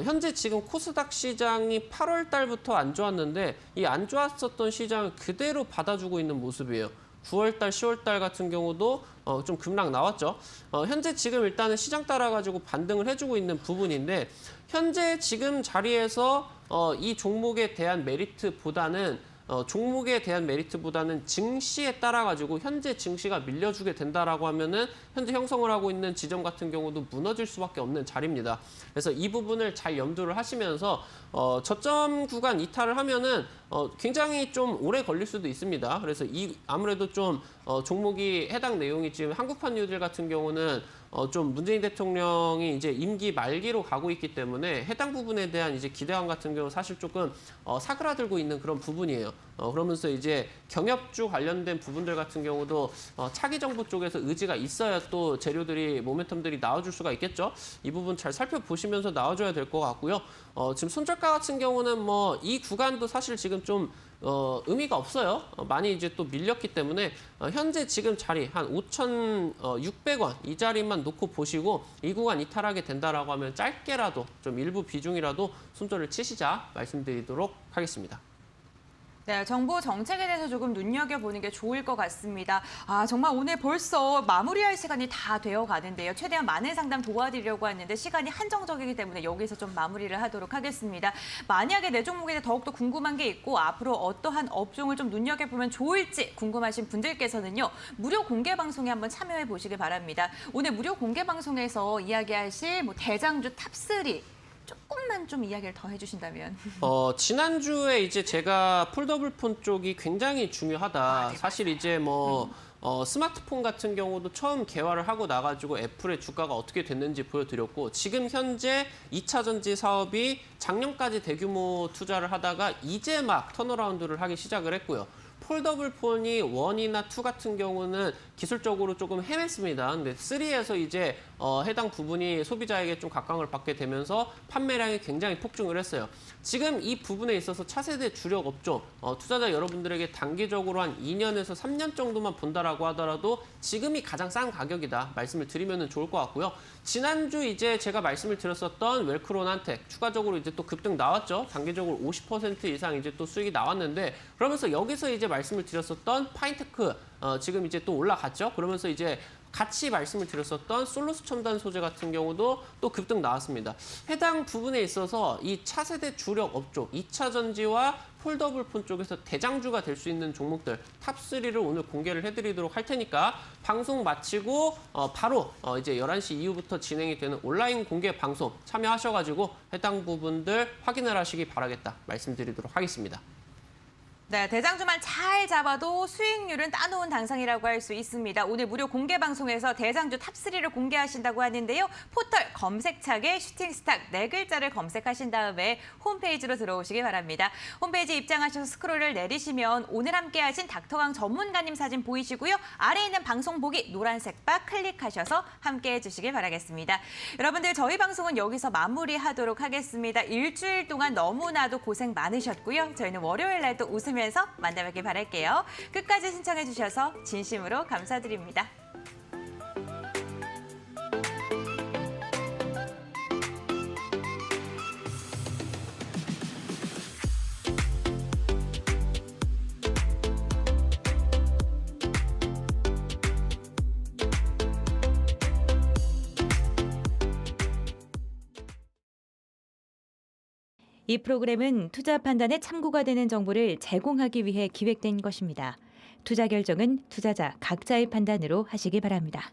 현재 지금 코스닥 시장이 8월 달부터 안 좋았는데 이 안 좋았었던 시장을 그대로 받아주고 있는 모습이에요. 9월 달, 10월 달 같은 경우도 좀 급락 나왔죠. 현재 지금 일단은 시장 따라가지고 반등을 해주고 있는 부분인데 현재 지금 자리에서 이 종목에 대한 메리트보다는 증시에 따라 가지고 현재 증시가 밀려주게 된다라고 하면은 현재 형성을 하고 있는 지점 같은 경우도 무너질 수밖에 없는 자리입니다. 그래서 이 부분을 잘 염두를 하시면서 저점 구간 이탈을 하면은 굉장히 좀 오래 걸릴 수도 있습니다. 그래서 아무래도 좀 종목이 해당 내용이 지금 한국판 뉴딜 같은 경우는 좀 문재인 대통령이 이제 임기 말기로 가고 있기 때문에 해당 부분에 대한 이제 기대감 같은 경우 사실 조금 사그라들고 있는 그런 부분이에요. 그러면서 이제 경협주 관련된 부분들 같은 경우도 차기 정부 쪽에서 의지가 있어야 또 재료들이 모멘텀들이 나와줄 수가 있겠죠. 이 부분 잘 살펴보시면서 나와줘야 될 것 같고요. 지금 손절가 같은 경우는 뭐 이 구간도 사실 지금 좀 의미가 없어요. 많이 이제 또 밀렸기 때문에 현재 지금 자리 한 5,600원 이 자리만 놓고 보시고 이 구간 이탈하게 된다라고 하면 짧게라도 좀 일부 비중이라도 손절을 치시자 말씀드리도록 하겠습니다. 네, 정부 정책에 대해서 조금 눈여겨보는 게 좋을 것 같습니다. 정말 오늘 벌써 마무리할 시간이 다 되어 가는데요. 최대한 많은 상담 도와드리려고 하는데 시간이 한정적이기 때문에 여기서 좀 마무리를 하도록 하겠습니다. 만약에 내 종목에 대해 더욱더 궁금한 게 있고 앞으로 어떠한 업종을 좀 눈여겨보면 좋을지 궁금하신 분들께서는요. 무료 공개 방송에 한번 참여해 보시길 바랍니다. 오늘 무료 공개 방송에서 이야기하실 뭐 대장주 탑3 조금만 좀 이야기를 더 해주신다면. 지난주에 이제 제가 폴더블 폰 쪽이 굉장히 중요하다. 사실 이제 뭐 스마트폰 같은 경우도 처음 개발을 하고 나가지고 애플의 주가가 어떻게 됐는지 보여드렸고 지금 현재 2차 전지 사업이 작년까지 대규모 투자를 하다가 이제 막 턴어라운드를 하기 시작을 했고요. 폴더블 폰이 1이나 2 같은 경우는 기술적으로 조금 헤맸습니다. 근데 3에서 이제 해당 부분이 소비자에게 좀 각광을 받게 되면서 판매량이 굉장히 폭증을 했어요. 지금 이 부분에 있어서 차세대 주력 업종, 투자자 여러분들에게 단기적으로 한 2년에서 3년 정도만 본다라고 하더라도 지금이 가장 싼 가격이다 말씀을 드리면 좋을 것 같고요. 지난주 이제 제가 말씀을 드렸었던 웰크론한텍 추가적으로 이제 또 급등 나왔죠. 단기적으로 50% 이상 이제 또 수익이 나왔는데 그러면서 여기서 이제 말씀을 드렸었던 파인테크 지금 이제 또 올라갔죠. 그러면서 이제 같이 말씀을 드렸었던 솔로스 첨단 소재 같은 경우도 또 급등 나왔습니다. 해당 부분에 있어서 이 차세대 주력 업종 2차 전지와 폴더블 폰 쪽에서 대장주가 될 수 있는 종목들 탑3를 오늘 공개를 해드리도록 할 테니까 방송 마치고 바로 이제 11시 이후부터 진행이 되는 온라인 공개 방송 참여하셔가지고 해당 부분들 확인을 하시기 바라겠다 말씀드리도록 하겠습니다. 네, 대장주만 잘 잡아도 수익률은 따놓은 당상이라고 할 수 있습니다. 오늘 무료 공개 방송에서 대장주 탑3를 공개하신다고 하는데요. 포털 검색창에 슈팅스탁 4글자를 검색하신 다음에 홈페이지로 들어오시기 바랍니다. 홈페이지 입장하셔서 스크롤을 내리시면 오늘 함께하신 닥터강 전문가님 사진 보이시고요. 아래에 있는 방송 보기 노란색 바 클릭하셔서 함께해 주시길 바라겠습니다. 여러분들 저희 방송은 여기서 마무리하도록 하겠습니다. 일주일 동안 너무나도 고생 많으셨고요. 저희는 월요일 날 또 웃으면서 만나뵙길 바랄게요. 끝까지 신청해 주셔서 진심으로 감사드립니다. 이 프로그램은 투자 판단에 참고가 되는 정보를 제공하기 위해 기획된 것입니다. 투자 결정은 투자자 각자의 판단으로 하시기 바랍니다.